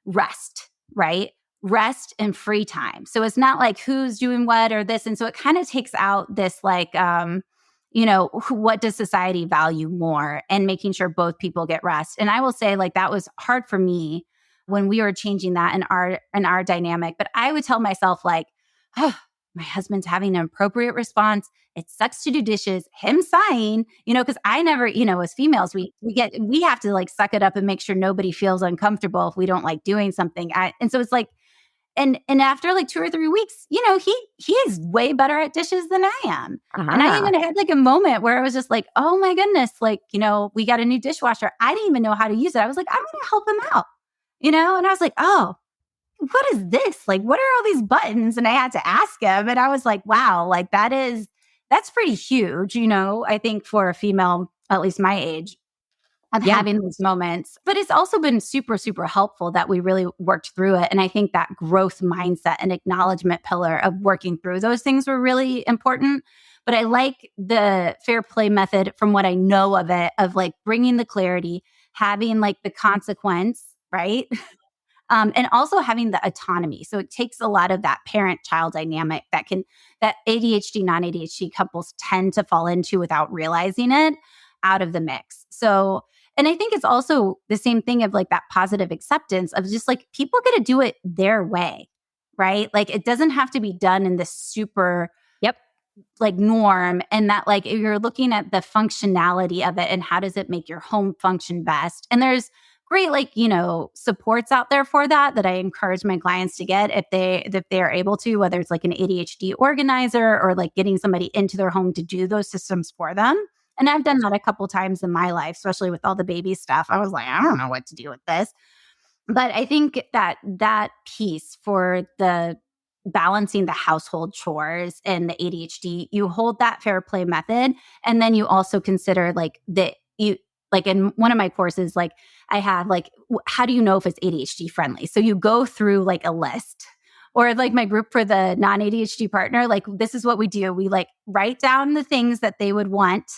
rest, right? Rest and free time. So it's not like who's doing what or this. And so it kind of takes out this like, what does society value more, and making sure both people get rest. And I will say like that was hard for me when we were changing that in our dynamic. But I would tell myself like, my husband's having an appropriate response. It sucks to do dishes, him sighing, because I never, as females, we have to like suck it up and make sure nobody feels uncomfortable if we don't like doing something. And so it's like, and after like 2 or 3 weeks, he is way better at dishes than I am. And I even had like a moment where I was just like, oh my goodness, like, we got a new dishwasher. I didn't even know how to use it. I was like, I'm going to help him out, and I was like, oh, what is this? Like, what are all these buttons? And I had to ask him, and I was like, wow, like that's pretty huge, I think for a female, at least my age, of having those moments. But it's also been super, super helpful that we really worked through it. And I think that growth mindset and acknowledgement pillar of working through those things were really important. But I like the fair play method from what I know of it, of like bringing the clarity, having like the consequence, right? And also having the autonomy. So it takes a lot of that parent-child dynamic that ADHD, non-ADHD couples tend to fall into without realizing it, out of the mix. So, and I think it's also the same thing of like that positive acceptance of just like people get to do it their way, right? Like it doesn't have to be done in this super like norm, and that like if you're looking at the functionality of it and how does it make your home function best. And there's great like supports out there for that I encourage my clients to get if they are able to, whether it's like an ADHD organizer or like getting somebody into their home to do those systems for them. And I've done that a couple times in my life, especially with all the baby stuff. I was like, I don't know what to do with this. But I think that piece for the balancing the household chores and the ADHD, you hold that fair play method. And then you also consider like like in one of my courses, like I have like, how do you know if it's ADHD friendly? So you go through like a list, or like my group for the non-ADHD partner, like this is what we do. We like write down the things that they would want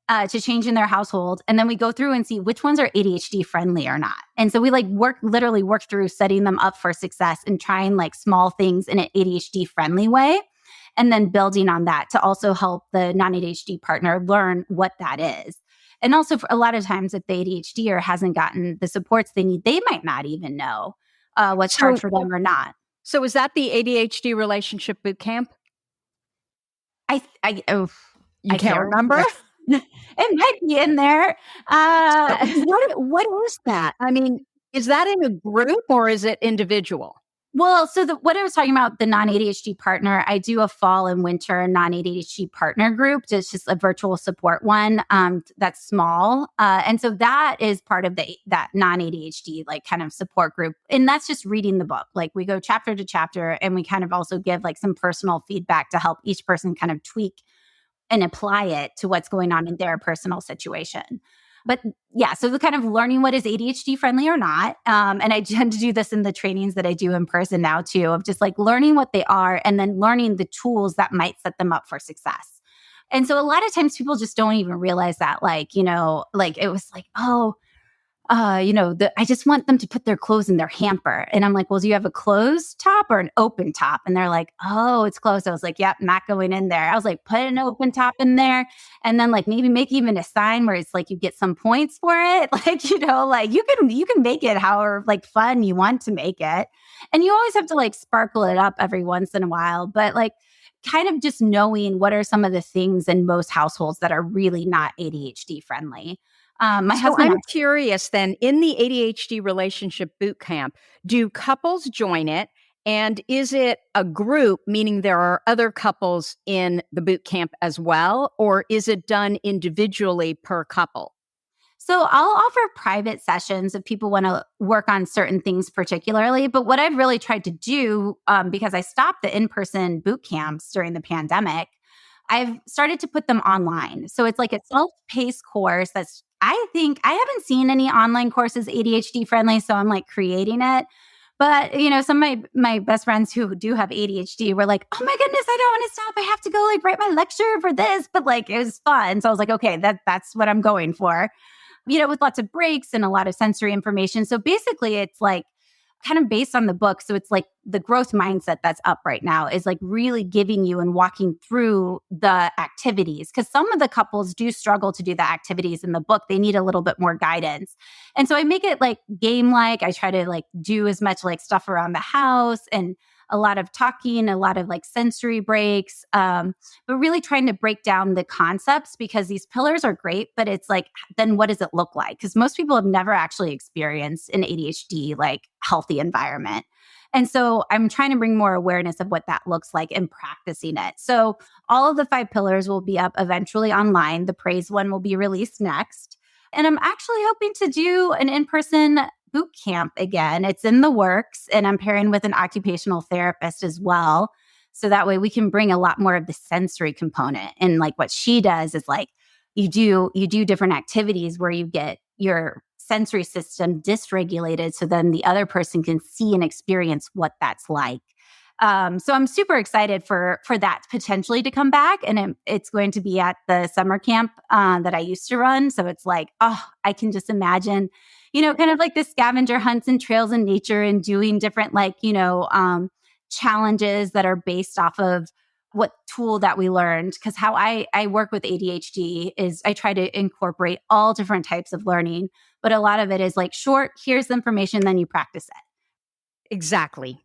to change in their household. And then we go through and see which ones are ADHD friendly or not. And so we like literally work through setting them up for success and trying like small things in an ADHD friendly way. And then building on that to also help the non-ADHD partner learn what that is. And also for a lot of times if the ADHDer hasn't gotten the supports they need, they might not even know what's hard for them or not. So is that the ADHD relationship boot camp? I You can't remember? It might be in there. What is that? I mean, is that in a group or is it individual? Well, so what I was talking about, the non-ADHD partner, I do a fall and winter non-ADHD partner group. It's just a virtual support one that's small. And so that is part of that non-ADHD like kind of support group. And that's just reading the book. Like we go chapter to chapter and we kind of also give like some personal feedback to help each person kind of tweak and apply it to what's going on in their personal situation. But yeah, so the kind of learning what is ADHD friendly or not. And I tend to do this in the trainings that I do in person now too, of just like learning what they are and then learning the tools that might set them up for success. And so a lot of times people just don't even realize that, like, you know, like it was like, I just want them to put their clothes in their hamper. And I'm like, well, do you have a closed top or an open top? And they're like, oh, it's closed. I was like, yep, not going in there. I was like, put an open top in there. And then like maybe make even a sign where it's like you get some points for it. Like, you know, like you can make it however like fun you want to make it. And you always have to like sparkle it up every once in a while. But like kind of just knowing what are some of the things in most households that are really not ADHD friendly. I'm curious then, in the ADHD relationship boot camp, do couples join it? And is it a group, meaning there are other couples in the boot camp as well? Or is it done individually per couple? So I'll offer private sessions if people want to work on certain things particularly. But what I've really tried to do, because I stopped the in-person boot camps during the pandemic, I've started to put them online. So it's like a self-paced course I haven't seen any online courses ADHD friendly, so I'm like creating it. But, you know, some of my best friends who do have ADHD were like, oh my goodness, I don't want to stop. I have to go like write my lecture for this. But like, it was fun. So I was like, okay, that's what I'm going for, you know, with lots of breaks and a lot of sensory information. So basically it's like kind of based on the book. So it's like the growth mindset that's up right now is like really giving you and walking through the activities. Because some of the couples do struggle to do the activities in the book. They need a little bit more guidance. And so I make it like game-like. I try to like do as much like stuff around the house and a lot of talking, a lot of like sensory breaks, but really trying to break down the concepts because these pillars are great, but it's like, then what does it look like? Because most people have never actually experienced an ADHD like healthy environment. And so I'm trying to bring more awareness of what that looks like and practicing it. So all of the 5 pillars will be up eventually online. The praise one will be released next. And I'm actually hoping to do an in-person boot camp again. It's in the works, and I'm pairing with an occupational therapist as well. So that way we can bring a lot more of the sensory component. And like what she does is like you do different activities where you get your sensory system dysregulated so then the other person can see and experience what that's like. So I'm super excited for that potentially to come back. And it's going to be at the summer camp that I used to run. So it's like, I can just imagine, you know, kind of like the scavenger hunts and trails in nature and doing different like, you know, challenges that are based off of what tool that we learned. Because how I work with ADHD is I try to incorporate all different types of learning, but a lot of it is like short, here's the information, then you practice it. Exactly.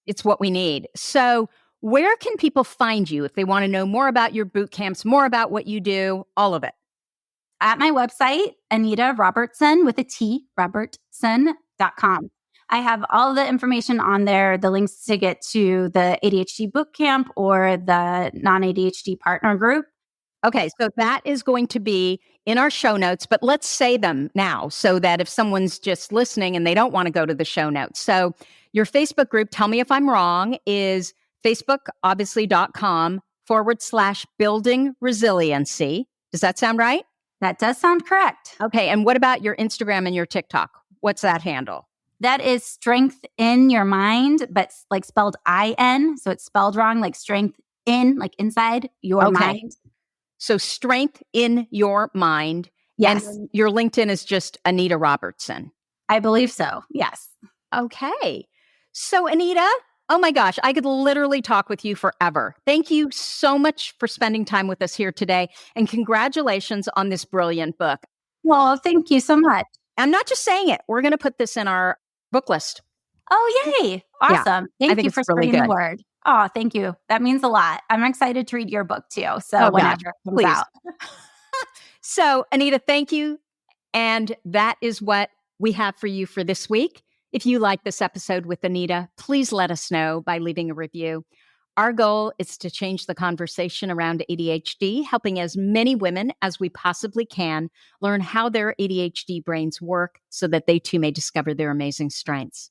It's what we need. So where can people find you if they want to know more about your boot camps, more about what you do, all of it? At my website, Anita Robertson with a T, robertson.com. I have all the information on there, the links to get to the ADHD boot camp or the non-ADHD partner group. Okay, so that is going to be in our show notes, but let's say them now so that if someone's just listening and they don't want to go to the show notes. So your Facebook group, tell me if I'm wrong, is facebook.com/building resiliency. Does that sound right? That does sound correct. Okay, and what about your Instagram and your TikTok? What's that handle? That is strength in your mind, but like spelled IN. So it's spelled wrong, like strength in, like inside your mind. So strength in your mind. Yes, And your LinkedIn is just Anita Robertson. I believe so. Yes. Okay. So Anita, oh my gosh, I could literally talk with you forever. Thank you so much for spending time with us here today. And congratulations on this brilliant book. Well, thank you so much. I'm not just saying it. We're going to put this in our book list. Oh, yay. Awesome. Thank you for really spreading the word. Oh, thank you. That means a lot. I'm excited to read your book too. So whenever it comes out. So Anita, thank you. And that is what we have for you for this week. If you like this episode with Anita, please let us know by leaving a review. Our goal is to change the conversation around ADHD, helping as many women as we possibly can learn how their ADHD brains work so that they too may discover their amazing strengths.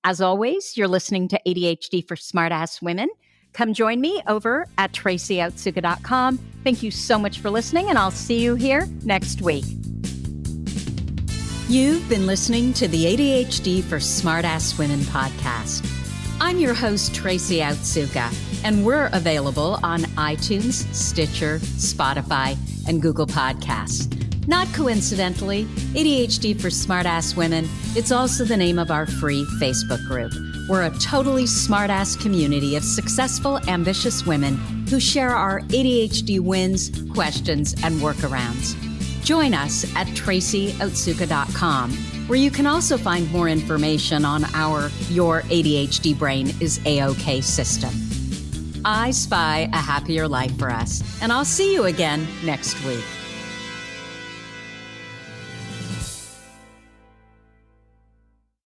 As always, you're listening to ADHD for Smartass Women. Come join me over at tracyotsuka.com. Thank you so much for listening, and I'll see you here next week. You've been listening to the ADHD for Smartass Women podcast. I'm your host, Tracy Otsuka, and we're available on iTunes, Stitcher, Spotify, and Google Podcasts. Not coincidentally, ADHD for Smartass Women, it's also the name of our free Facebook group. We're a totally smartass community of successful, ambitious women who share our ADHD wins, questions, and workarounds. Join us at tracyotsuka.com, where you can also find more information on our Your ADHD Brain is A-OK system. I spy a happier life for us, and I'll see you again next week.